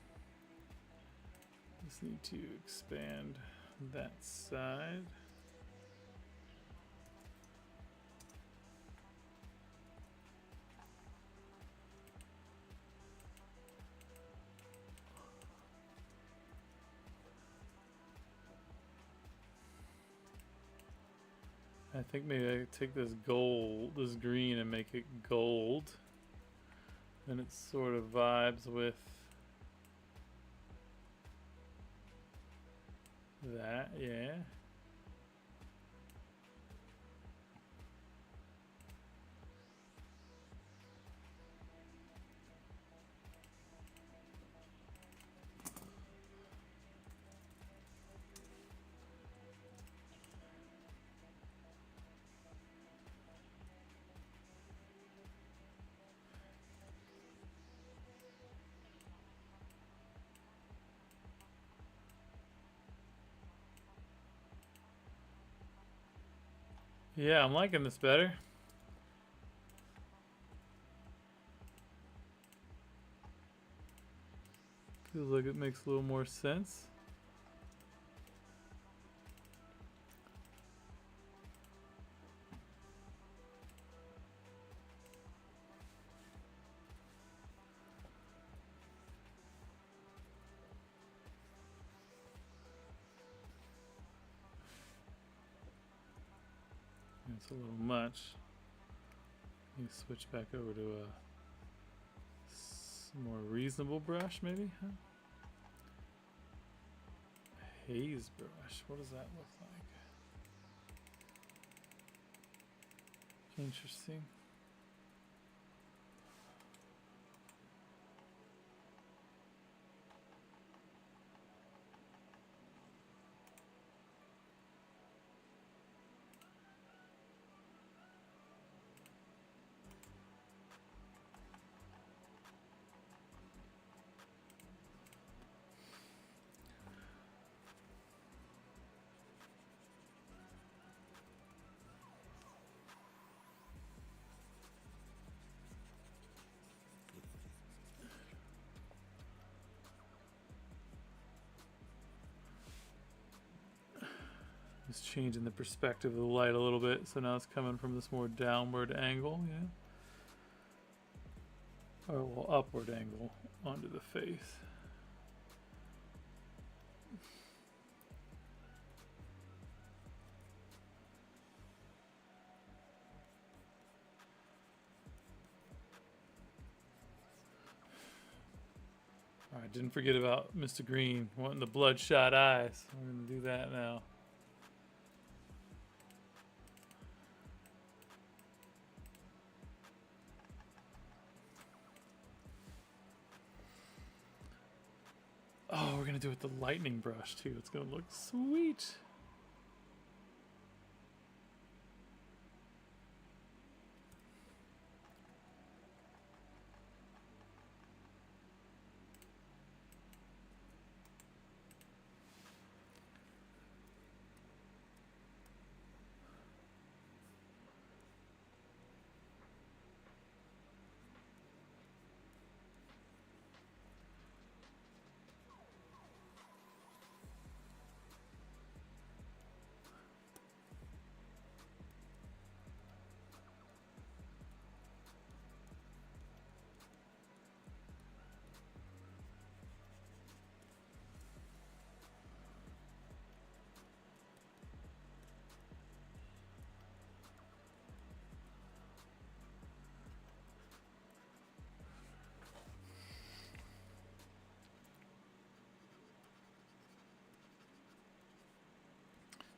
Just need to expand that side. I think maybe I take this gold, this green, and make it gold. And it sort of vibes with that, yeah. Yeah, I'm liking this better. Feels like it makes a little more sense. It's a little much. Let me switch back over to a more reasonable brush, maybe? Huh? Haze brush. What does that look like? Interesting. Just changing the perspective of the light a little bit, so now it's coming from this more downward angle, yeah. Or well, upward angle onto the face. Alright, didn't forget about Mr. Green wanting the bloodshot eyes. We're gonna do that now. Oh, we're gonna do it with the lightning brush too. It's gonna look sweet.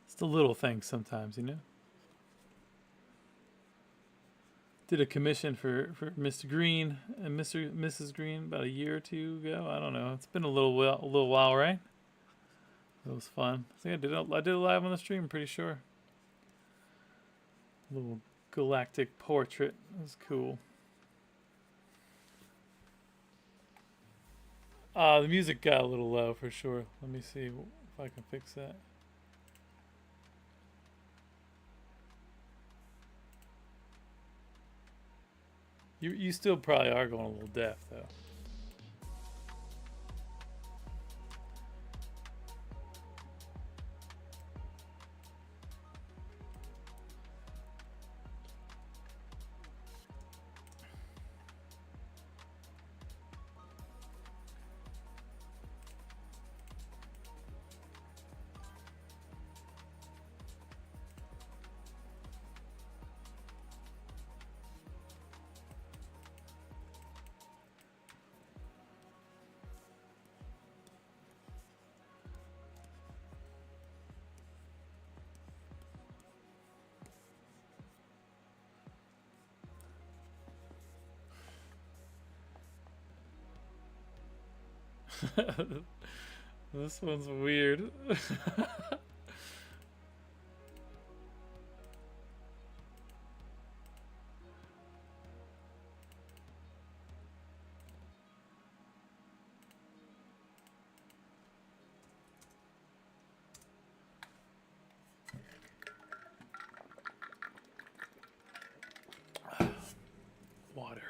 It's the little things sometimes, you know? Did a commission for Mr. Green and Mrs. Green about a year or two ago. I don't know. It's been a little while, right? It was fun. I think I did it live on the stream. I'm pretty sure. A little galactic portrait. It was cool. The music got a little low for sure. Let me see if I can fix that. You still probably are going a little deaf though. This one's weird. Water.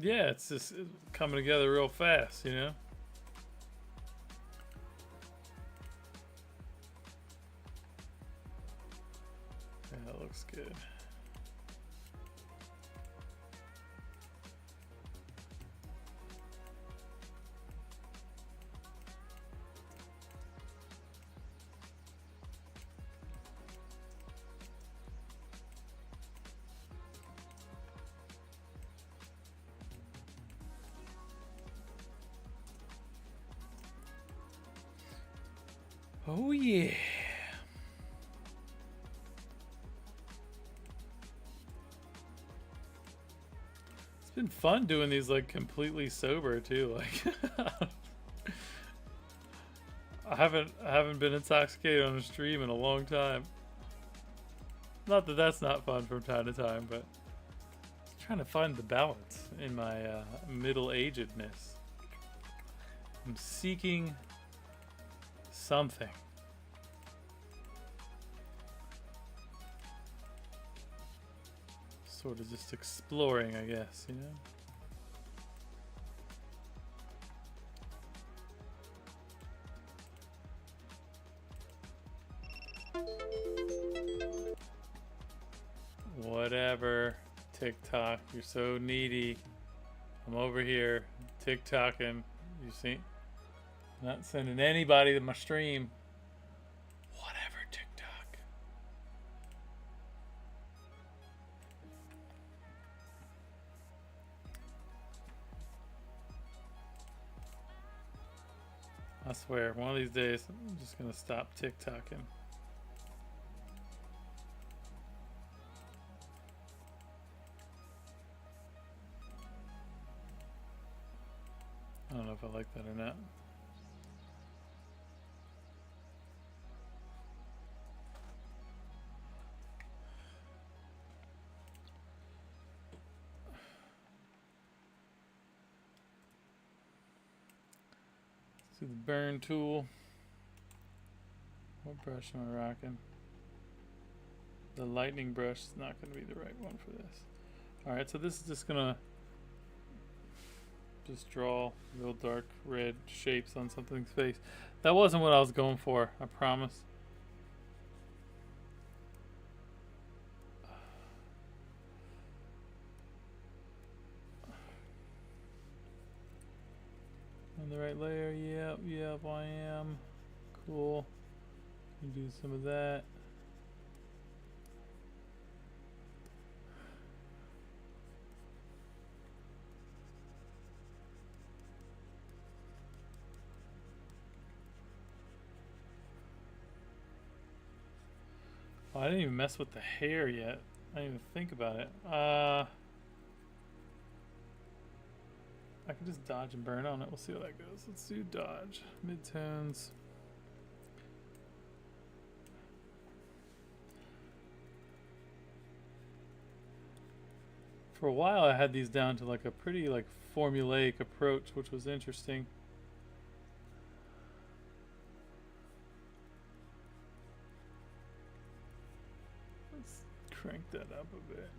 Yeah, it's just coming together real fast, you know? Yeah, that looks good. Oh yeah. It's been fun doing these like completely sober too. Like I haven't been intoxicated on a stream in a long time. Not that that's not fun from time to time, but trying to find the balance in my middle-agedness. I'm seeking something. Sort of just exploring, I guess, you know? Whatever, TikTok, you're so needy. I'm over here, TikToking. You see? Not sending anybody to my stream. Whatever, TikTok. I swear, one of these days, I'm just gonna stop TikToking. I don't know if I like that or not. Let's do the burn tool. What brush am I rocking? The lightning brush is not going to be the right one for this. Alright, so this is just going to just draw real dark red shapes on something's face. That wasn't what I was going for, I promise. On the right layer, yep, I am. Cool. Do some of that. Oh, I didn't even mess with the hair yet. I didn't even think about it. I can just dodge and burn on it. We'll see how that goes. Let's do dodge. Midtones. For a while I had these down to like a pretty like formulaic approach, which was interesting. Let's crank that up a bit.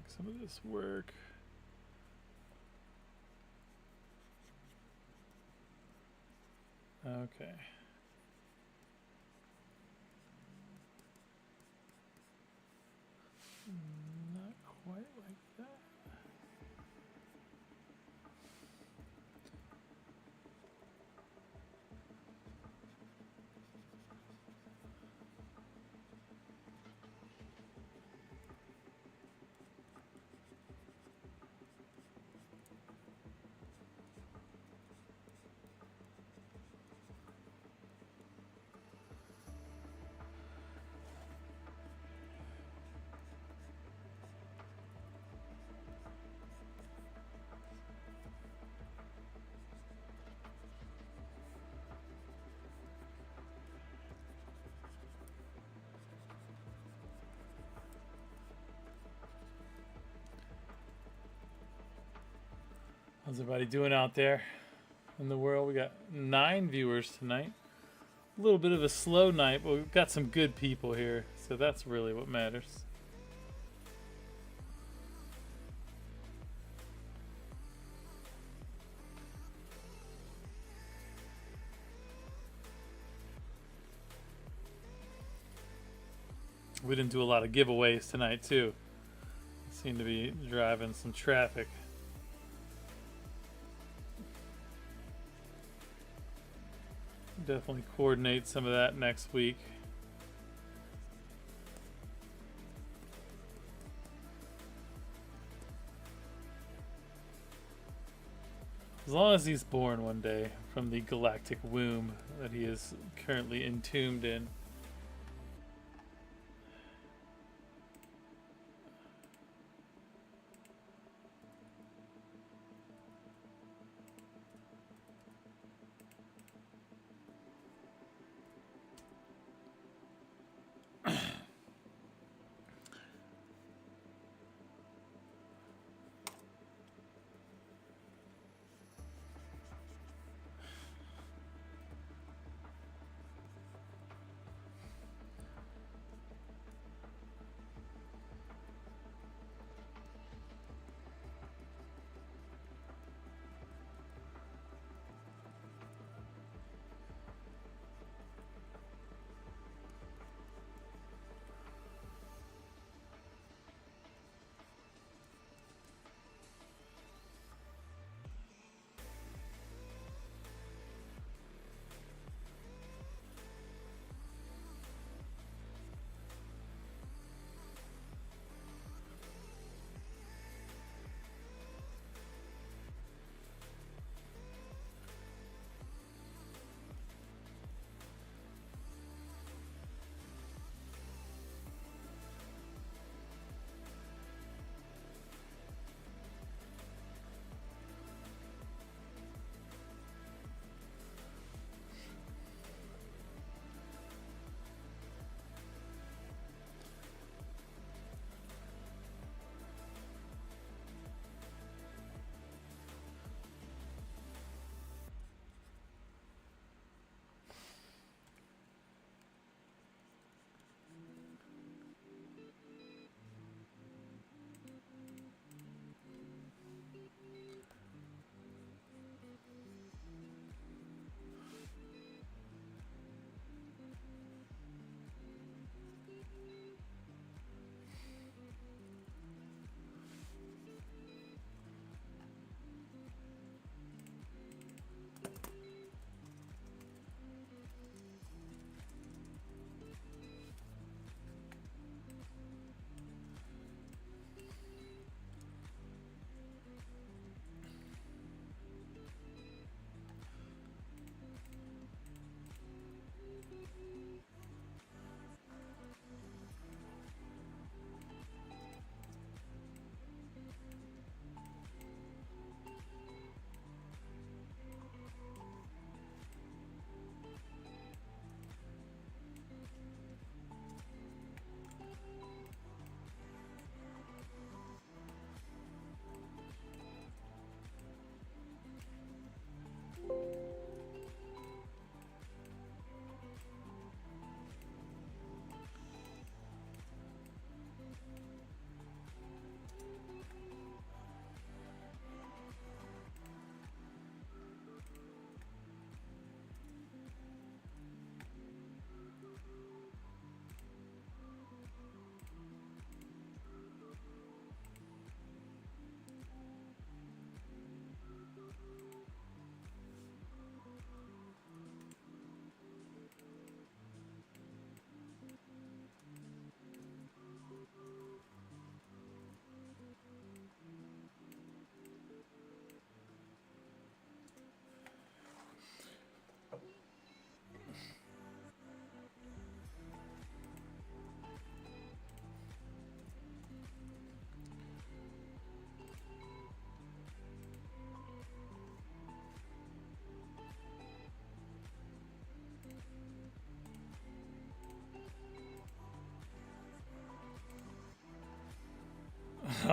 make some of this work. Okay. Not quite like that. How's everybody doing out there in the world? We got 9 viewers tonight. A little bit of a slow night, but we've got some good people here, so that's really what matters. We didn't do a lot of giveaways tonight, too. Seem to be driving some traffic. Definitely coordinate some of that next week. As long as he's born one day from the galactic womb that he is currently entombed in.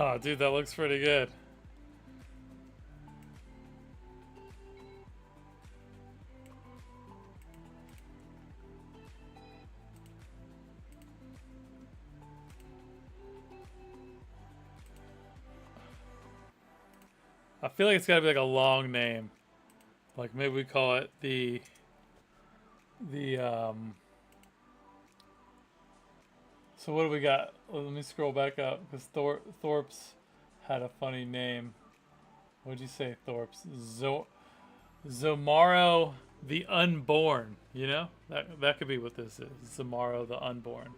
Oh, dude, that looks pretty good. I feel like it's gotta be like a long name. Like maybe we call it the. So what do we got? Let me scroll back up because Thorpe's had a funny name. What'd you say, Thorpe's? Zomaro the Unborn. You know that could be what this is. Zomaro the Unborn.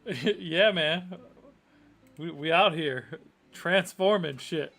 Yeah, man. We out here transforming shit.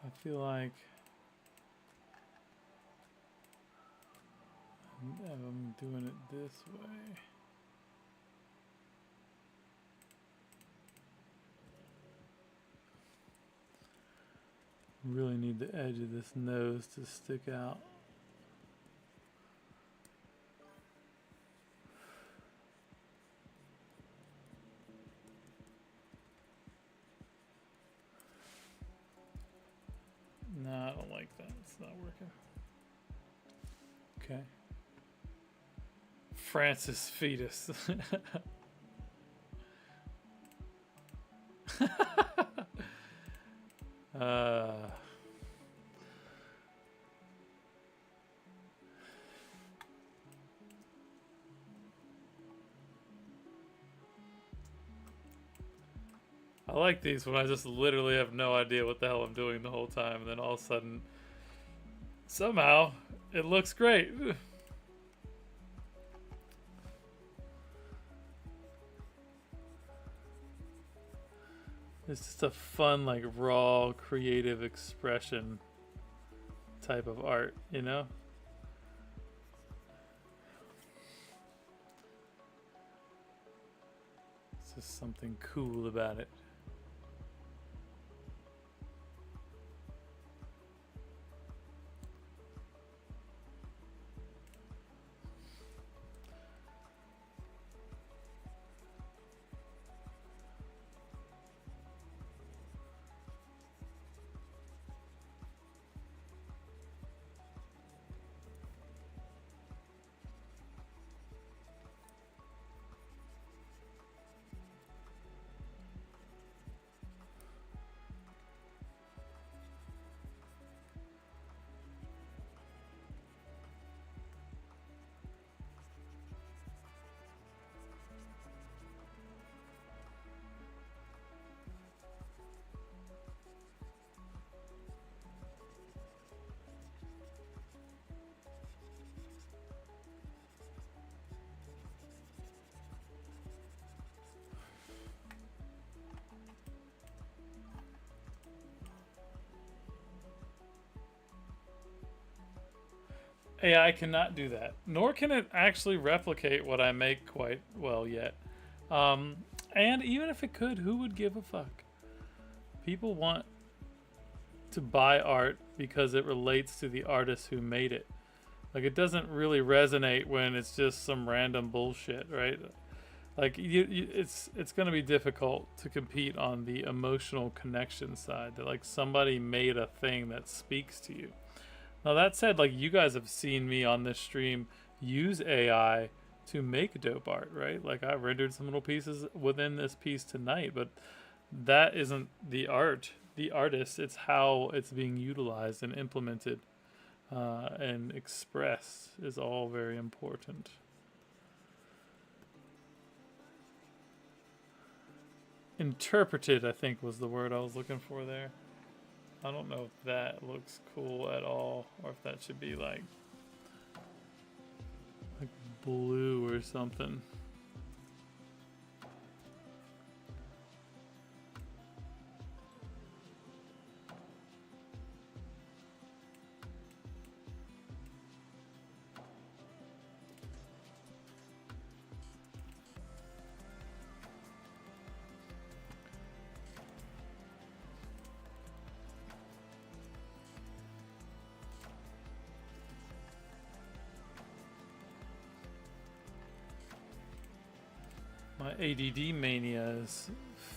I feel like I'm doing it this way. Really need the edge of this nose to stick out. No, I don't like that. It's not working. Okay. Francis Fetus. uh, I like these when I just literally have no idea what the hell I'm doing the whole time, and then all of a sudden, somehow, it looks great. It's just a fun, like, raw, creative expression type of art, you know? It's just something cool about it. AI cannot do that, nor can it actually replicate what I make quite well yet. And even if it could, who would give a fuck? People want to buy art because it relates to the artist who made it. Like, it doesn't really resonate when it's just some random bullshit, right? Like, it's going to be difficult to compete on the emotional connection side. That, like, somebody made a thing that speaks to you. Now, that said, like, you guys have seen me on this stream use AI to make dope art, right? Like, I rendered some little pieces within this piece tonight, but that isn't the art, the artist. It's how it's being utilized and implemented and expressed is all very important. interpreted, I think was the word I was looking for there. I don't know if that looks cool at all, or if that should be like blue or something. My ADD mania is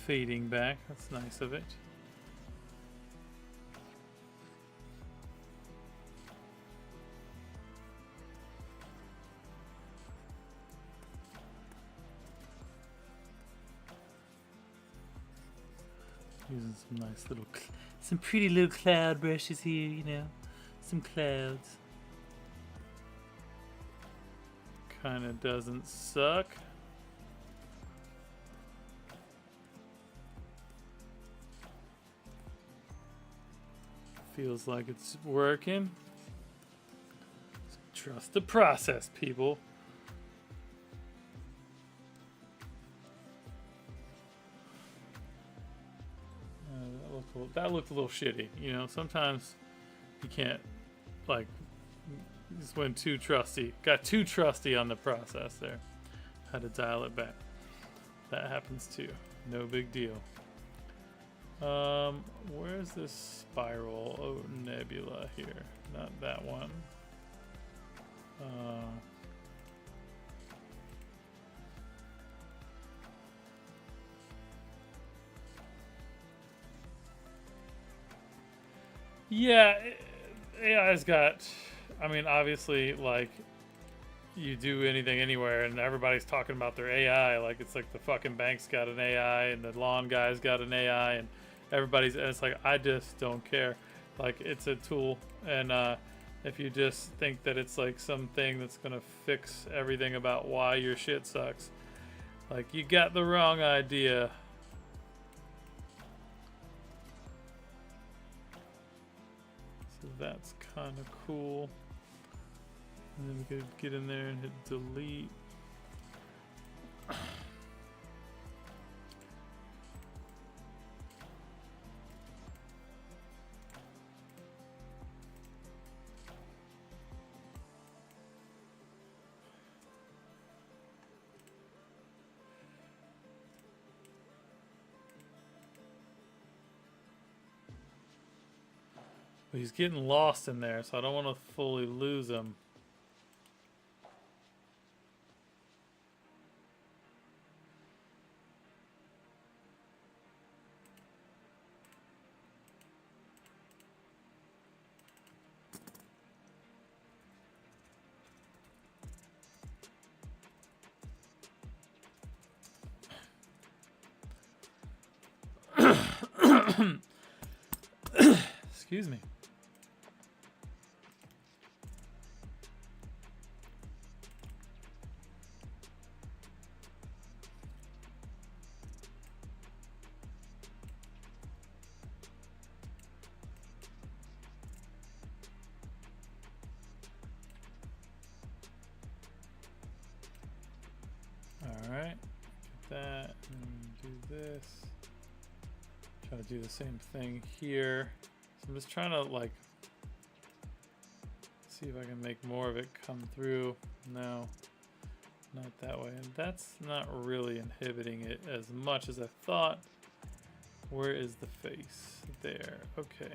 fading back. That's nice of it. Using some nice little, some pretty little cloud brushes here, you know, some clouds. Kind of doesn't suck. Feels like it's working. Trust the process, people. That looked a little shitty. You know, sometimes you can't, like, just went too trusty. Got too trusty on the process there. Had to dial it back. That happens too. No big deal. Where's this spiral? Oh, nebula here. Not that one. Yeah, AI's got, I mean, obviously, like, you do anything anywhere and everybody's talking about their AI. Like, it's like the fucking bank's got an AI and the lawn guy's got an AI and everybody's, and it's like, I just don't care. Like, it's a tool. And if you just think that it's like something that's going to fix everything about why your shit sucks, like, you got the wrong idea. So that's kind of cool. And then we could get in there and hit delete. But he's getting lost in there, so I don't want to fully lose him. Excuse me. Alright, get that, and do this. Try to do the same thing here. So I'm just trying to, like, see if I can make more of it come through. No, not that way. And that's not really inhibiting it as much as I thought. Where is the face? There, okay.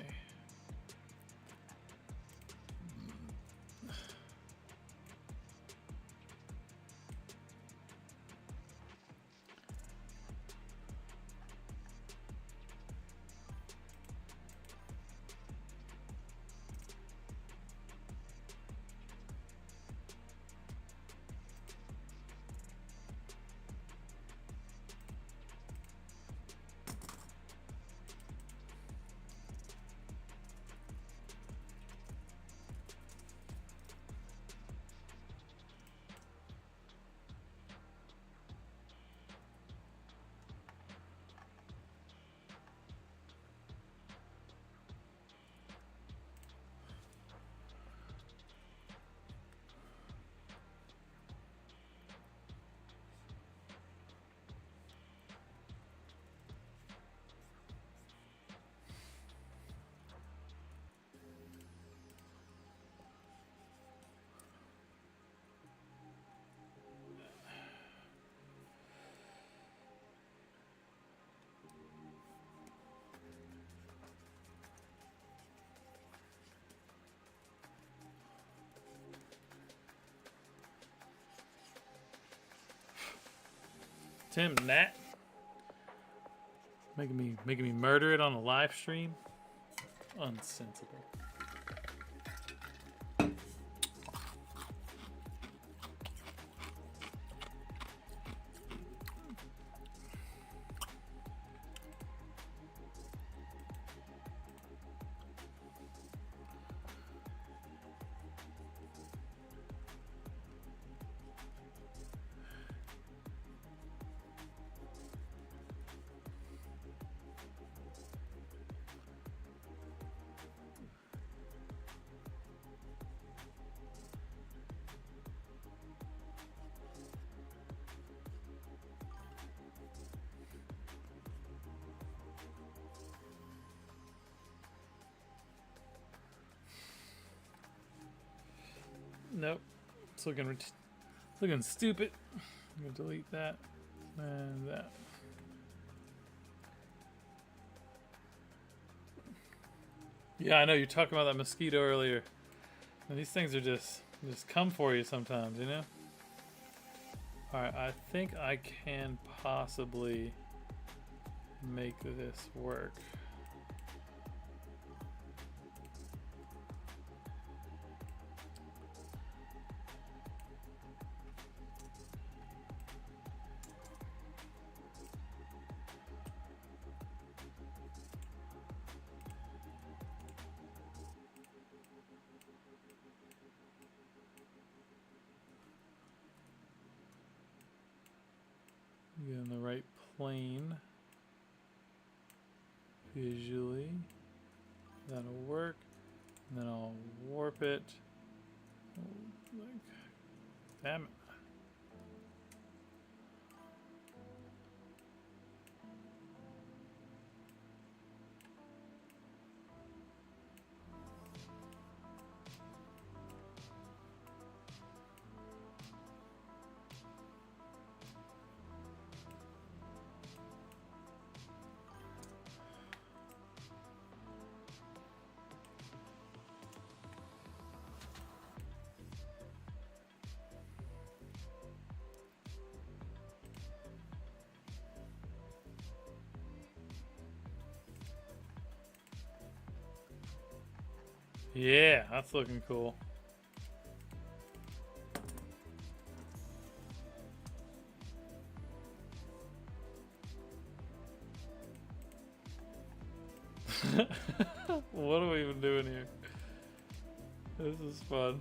Tim Nat. Making me murder it on a live stream. Unsensible. Nope. It's looking stupid. I'm gonna delete that and that. Yeah, I know you're talking about that mosquito earlier. And these things are just come for you sometimes, you know? Alright, I think I can possibly make this work. Get in the right plane visually. That'll work. And then I'll warp it. Like, damn it. Yeah, that's looking cool. What are we even doing here? This is fun.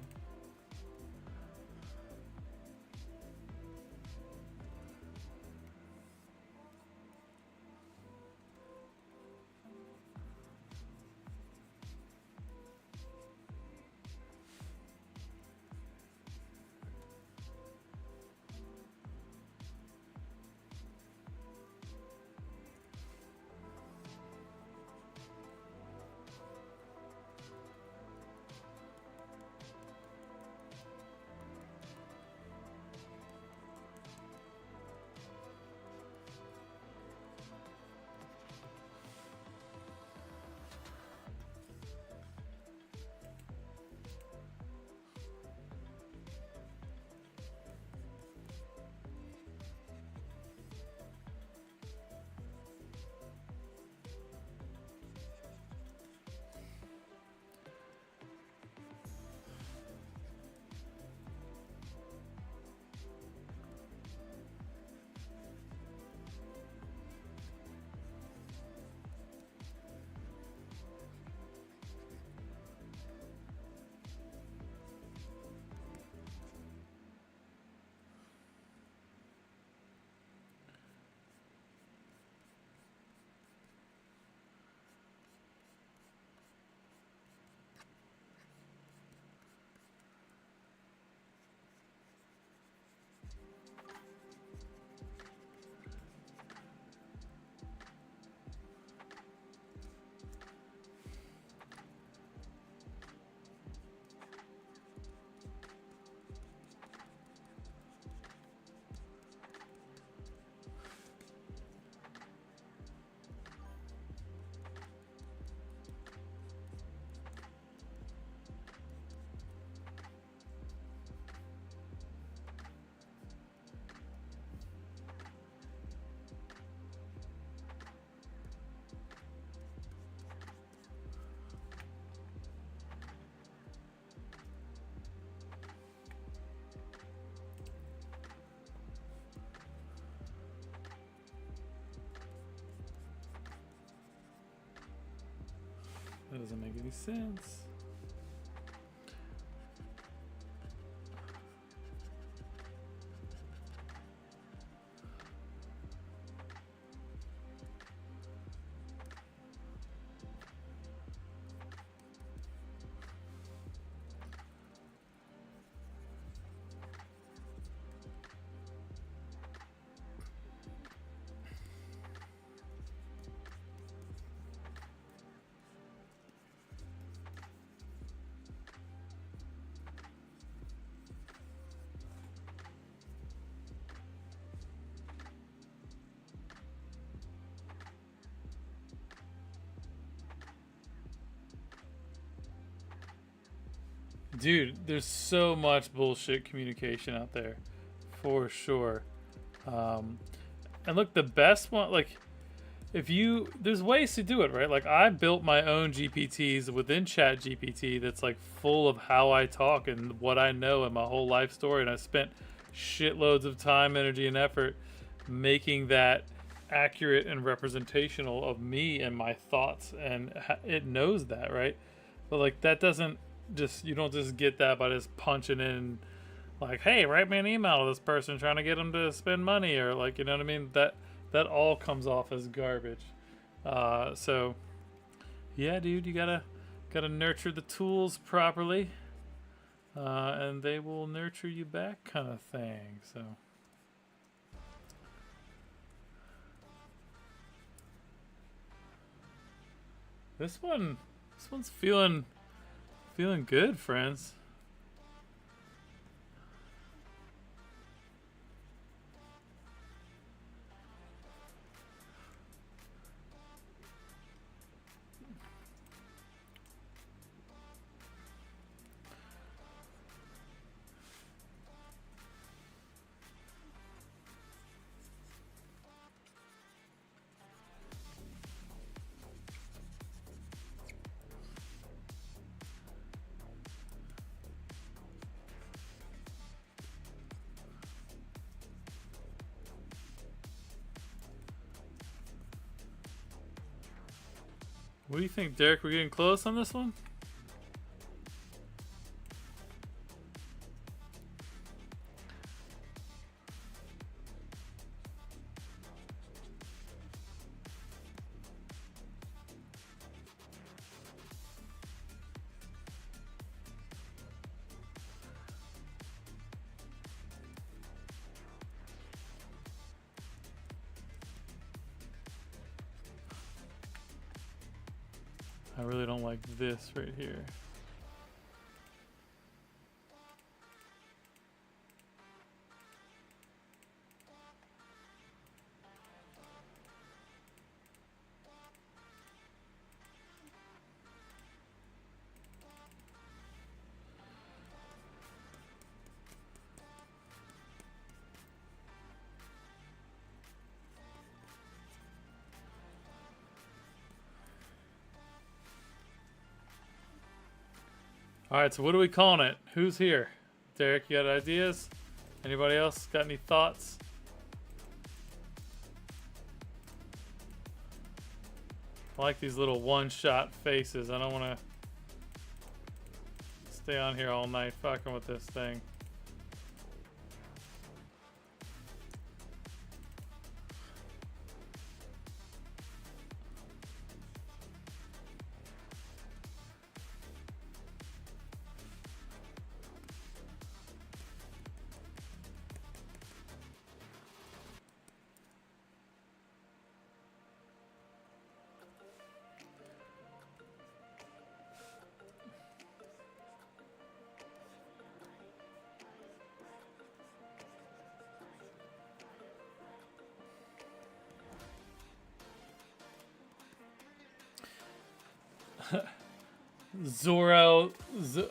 doesn't make any sense. Dude, there's so much bullshit communication out there, for sure. And look, the best one, like, if you, there's ways to do it, right? Like, I built my own GPTs within Chat GPT that's like full of how I talk and what I know and my whole life story, and I spent shitloads of time, energy, and effort making that accurate and representational of me and my thoughts, and it knows that, right? But like, that doesn't just, you don't just get that by just punching in like, hey, write me an email to this person trying to get them to spend money, or like, you know what I mean? That all comes off as garbage. So yeah, dude, you gotta nurture the tools properly, and they will nurture you back, kind of thing. So this one's feeling good, friends. What do you think, Derek? We're getting close on this one? I really don't like this right here. All right, so what are we calling it? Who's here? Derek, you got ideas? Anybody else got any thoughts? I like these little one-shot faces. I don't want to stay on here all night fucking with this thing.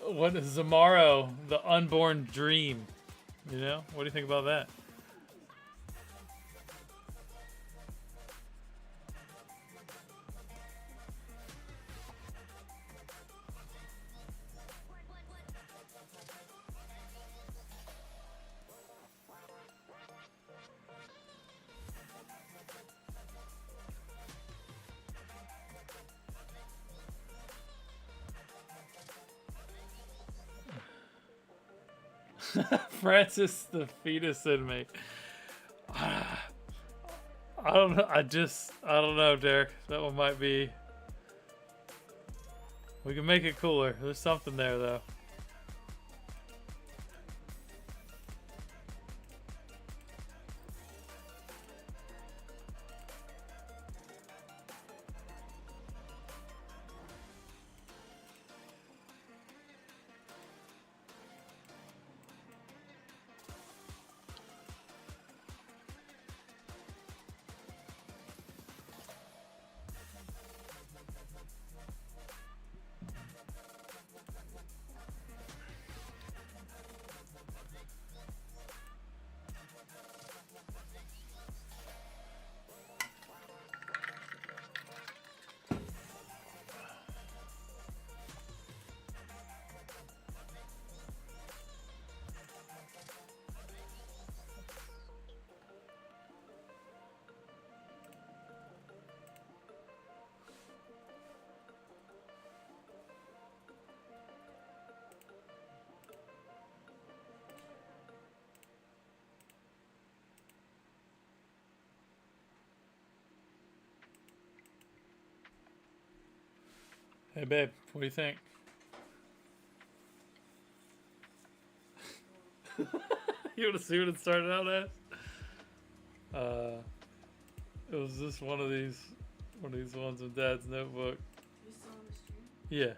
What is Zamaro, the unborn dream? You know, what do you think about that? Francis, the fetus in me. I don't know. I don't know, Derek. That one might be. We can make it cooler. There's something there, though. Hey, babe, what do you think? You want to see what it started out as? It was just one of these ones in Dad's notebook. You saw on the stream? Yeah.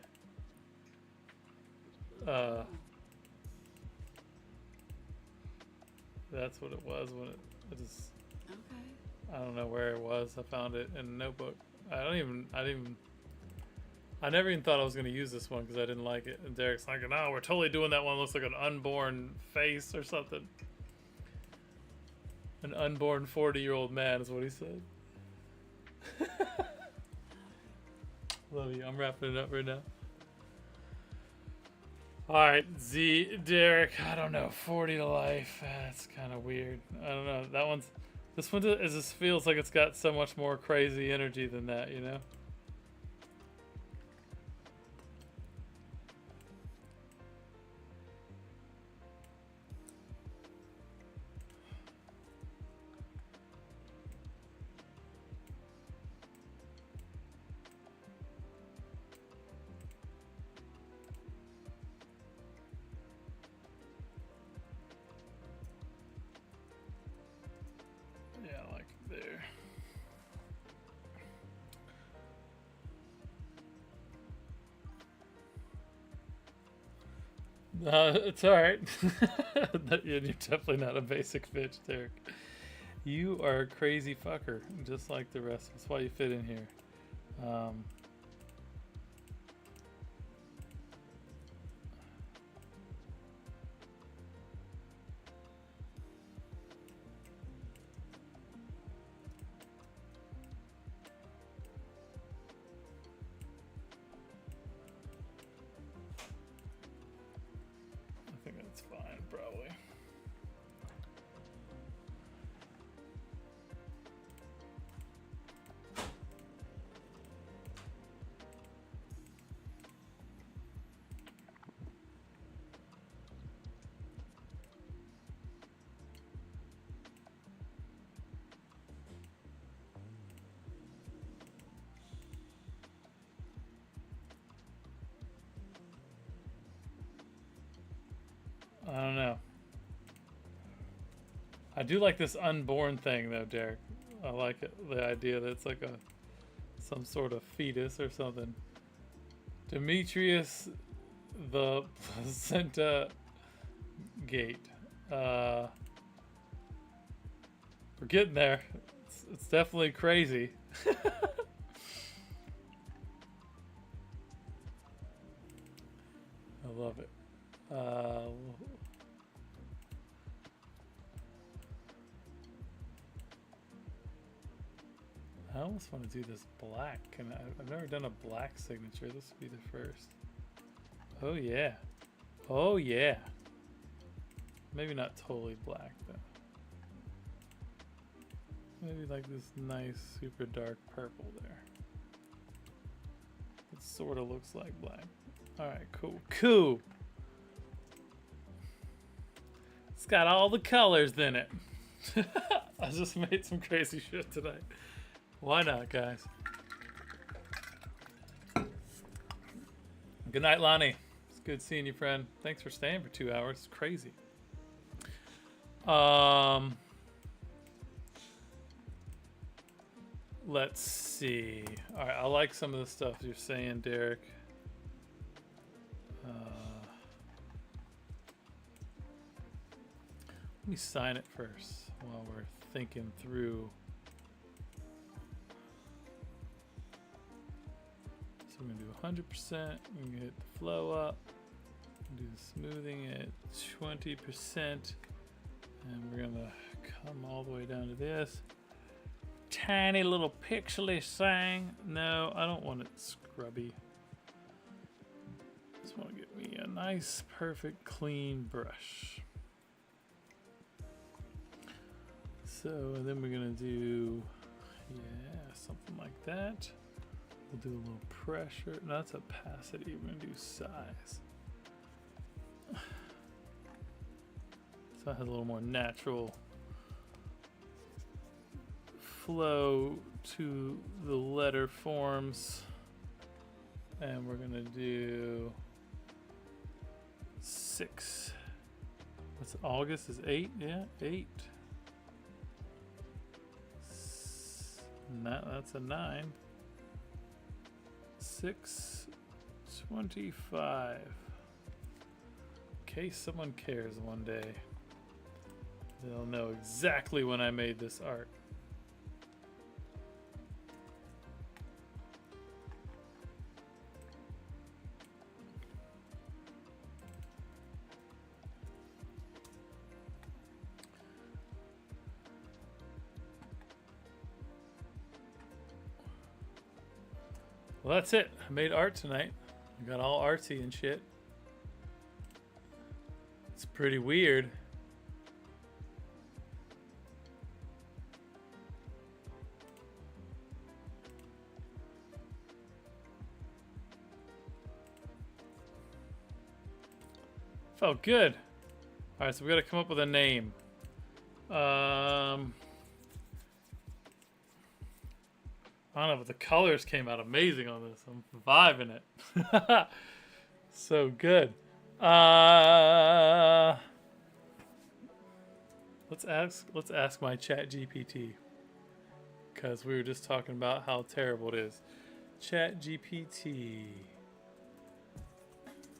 That's what it was when it just. Okay. I don't know where it was. I found it in a notebook. I never even thought I was going to use this one because I didn't like it. And Derek's like, no, we're totally doing that one. Looks like an unborn face or something. An unborn 40-year-old man is what he said. Love you. I'm wrapping it up right now. Alright, Derek. I don't know. 40 to life. That's kind of weird. I don't know. This one just feels like it's got so much more crazy energy than that, you know? It's alright. You're definitely not a basic bitch, Derek. You are a crazy fucker, just like the rest. That's why you fit in here. I think that's fine, probably. I don't know. I do like this unborn thing though, Derek. I like it, the idea that it's like some sort of fetus or something. Demetrius the placenta gate. We're getting there. It's definitely crazy. I love it. I almost want to do this black. I've never done a black signature. This would be the first. Oh yeah. Oh yeah. Maybe not totally black though. Maybe like this nice super dark purple there. It sort of looks like black. Alright, cool. Cool! It's got all the colors in it. I just made some crazy shit tonight. Why not, guys? Good night, Lonnie. It's good seeing you, friend. Thanks for staying for 2 hours. It's crazy. Let's see. All right, I like some of the stuff you're saying, Derek. Let me sign it first while we're thinking through. So we're gonna do 100%. We're gonna hit the flow up. Do the smoothing at 20%, and we're gonna come all the way down to this tiny little pixely thing. No, I don't want it scrubby. Just want to get me a nice, perfect, clean brush. So then we're gonna do, yeah, something like that. We'll do a little pressure. No, that's opacity. We're gonna do size. So it has a little more natural flow to the letter forms. And we're gonna do 6. What's August is 8? Yeah, 8. That's a 9. 6/25. In case someone cares one day, they'll know exactly when I made this art. Well, that's it. I made art tonight. I got all artsy and shit. It's pretty weird. Felt good. All right, so we got to come up with a name. I don't know, but the colors came out amazing on this. I'm vibing it. So good. Let's ask my Chat GPT, because we were just talking about how terrible it is. Chat GPT.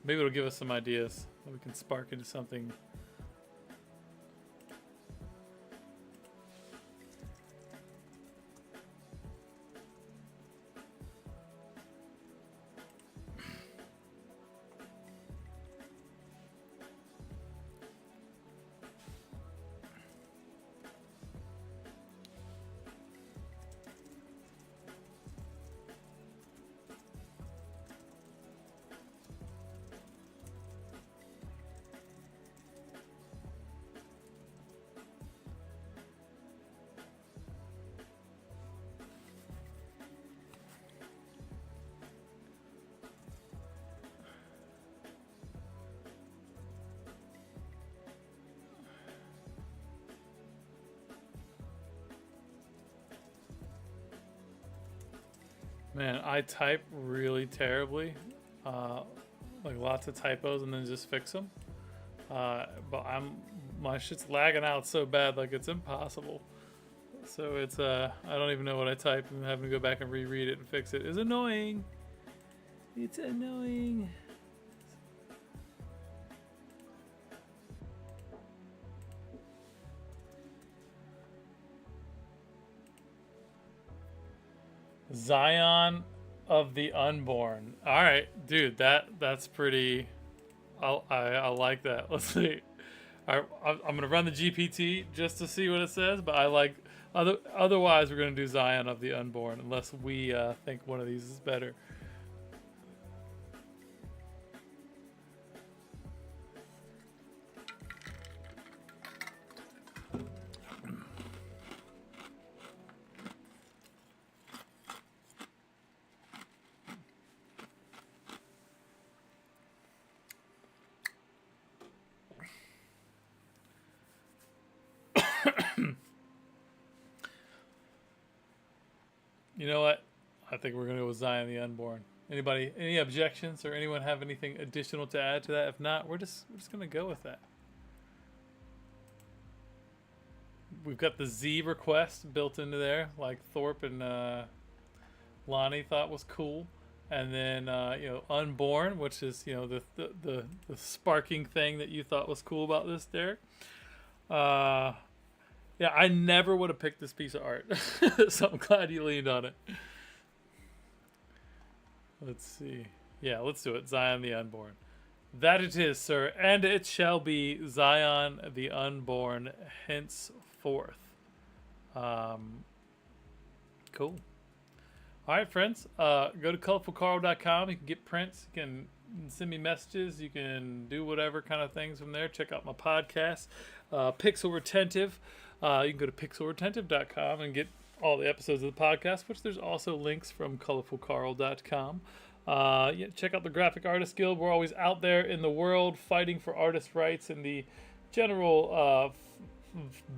Maybe it'll give us some ideas that we can spark into something. Man, I type really terribly, like lots of typos, and then just fix them. But my shit's lagging out so bad, like it's impossible. So it's I don't even know what I type, and having to go back and reread it and fix it is annoying. It's annoying. Zion of the Unborn. All right, dude, that's pretty. I like that. Let's see. I'm gonna run the GPT just to see what it says, but I like otherwise we're gonna do Zion of the Unborn unless we think one of these is better. You know what? I think we're going to go with Zion the Unborn. Anybody, any objections or anyone have anything additional to add to that? If not, we're just going to go with that. We've got the Z request built into there, like Thorpe and Lonnie thought was cool. And then Unborn, which is the sparking thing that you thought was cool about this, Derek. Yeah, I never would have picked this piece of art, so I'm glad you leaned on it. Let's see. Yeah, let's do it. Zion the Unborn. That it is, sir, and it shall be Zion the Unborn henceforth. Cool. All right, friends. Go to colorfulcarl.com. You can get prints. You can send me messages. You can do whatever kind of things from there. Check out my podcast, Pixel Retentive. You can go to pixelretentive.com and get all the episodes of the podcast, which there's also links from colorfulcarl.com. Check out the Graphic Artist Guild. We're always out there in the world fighting for artist rights and the general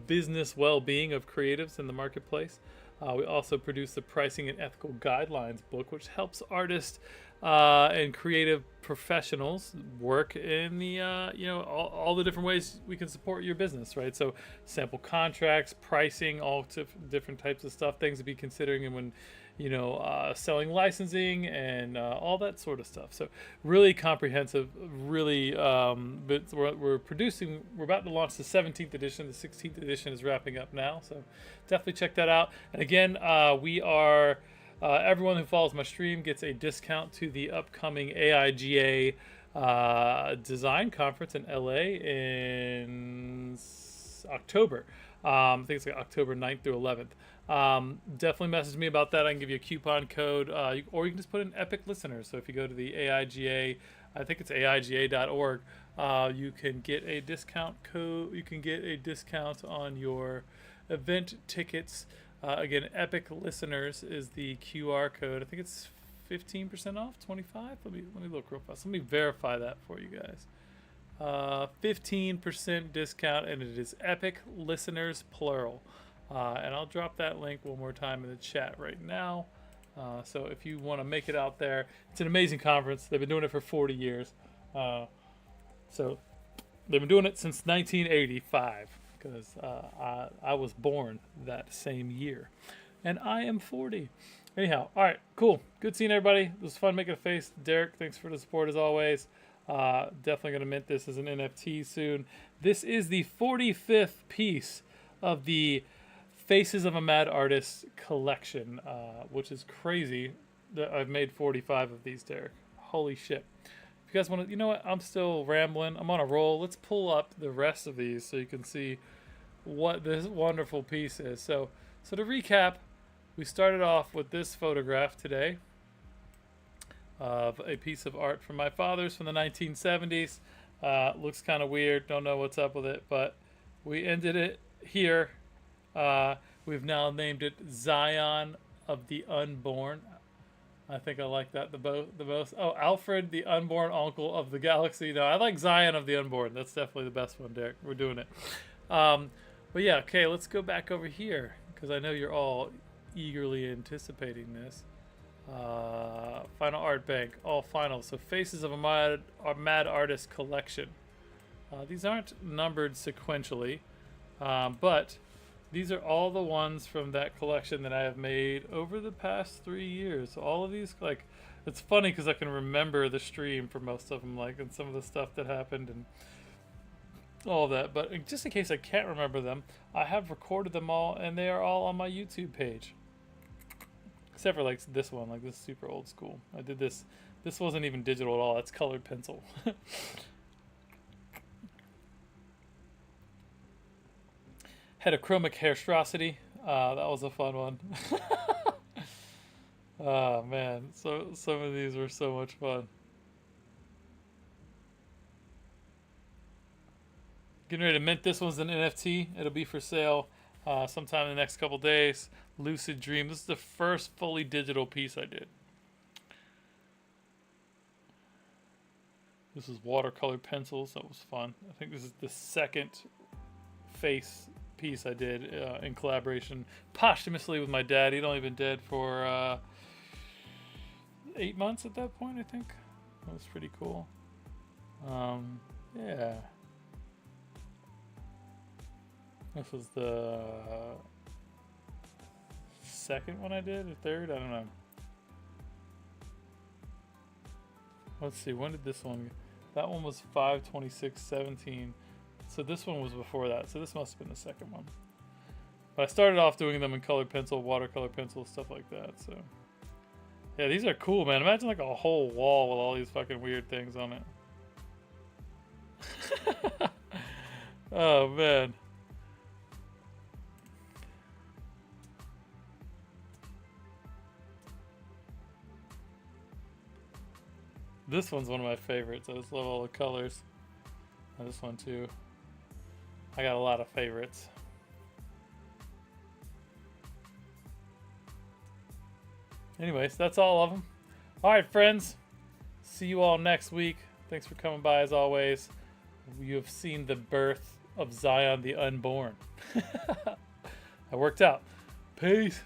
business well-being of creatives in the marketplace. We also produce the Pricing and Ethical Guidelines book, which helps artists and creative professionals work in the all the different ways we can support your business, right? So sample contracts, pricing, all different types of stuff, things to be considering, and when selling licensing and all that sort of stuff. So really comprehensive, really. But we're about to launch the 17th edition. The 16th edition is wrapping up now, so definitely check that out. And again, we are. Everyone who follows my stream gets a discount to the upcoming AIGA design conference in LA in October. I think it's like October 9th through 11th. Definitely message me about that. I can give you a coupon code, or you can just put in Epic Listeners. So if you go to the AIGA, I think it's AIGA.org, you can get a discount code. You can get a discount on your event tickets. Again, Epic Listeners is the QR code. I think it's 15% off, 25. Let me look real fast. Let me verify that for you guys. 15% discount, and it is Epic Listeners plural. And I'll drop that link one more time in the chat right now. So if you want to make it out there, it's an amazing conference. They've been doing it for 40 years. So they've been doing it since 1985. Because I was born that same year. And I am 40. Anyhow, all right, cool. Good seeing everybody. It was fun making a face. Derek, thanks for the support as always. Definitely going to mint this as an NFT soon. This is the 45th piece of the Faces of a Mad Artist collection, which is crazy that I've made 45 of these, Derek. Holy shit. If you guys want to, you know what? I'm still rambling. I'm on a roll. Let's pull up the rest of these so you can see what this wonderful piece is. So to recap, we started off with this photograph today of a piece of art from my father's from the 1970s. Looks kind of weird. Don't know what's up with it, but we ended it here. We've now named it Zion of the Unborn. I think I like that the most. Oh, Alfred, the Unborn Uncle of the Galaxy. No, I like Zion of the Unborn. That's definitely the best one, Derek. We're doing it. But yeah, okay, let's go back over here because I know you're all eagerly anticipating this. Final Art Bank, all finals. So Faces of a Mad Artist collection. These aren't numbered sequentially, but these are all the ones from that collection that I have made over the past 3 years. All of these, like, it's funny because I can remember the stream for most of them, like, and some of the stuff that happened and all of that. But just in case I can't remember them, I have recorded them all, and they are all on my YouTube page. Except for, like, this one, like, this is super old school. I did this. This wasn't even digital at all. That's colored pencil. Heterochromic Hairstrosity. That was a fun one. Oh man, so some of these were so much fun. Getting ready to mint this one's an NFT. It'll be for sale sometime in the next couple days. Lucid Dream. This is the first fully digital piece I did. This is watercolor pencils. That was fun. I think this is the second face piece I did in collaboration posthumously with my dad. He'd only been dead for 8 months at that point, I think. That was pretty cool. Yeah. This was the second one I did, or third? I don't know. Let's see, when did this one? That one was 5/26/17. So this one was before that. So this must have been the second one. But I started off doing them in colored pencil, watercolor pencil, stuff like that. So yeah, these are cool, man. Imagine like a whole wall with all these fucking weird things on it. Oh man. This one's one of my favorites. I just love all the colors. And this one too. I got a lot of favorites. Anyways, that's all of them. All right, friends. See you all next week. Thanks for coming by as always. You have seen the birth of Zion the Unborn. That worked out. Peace.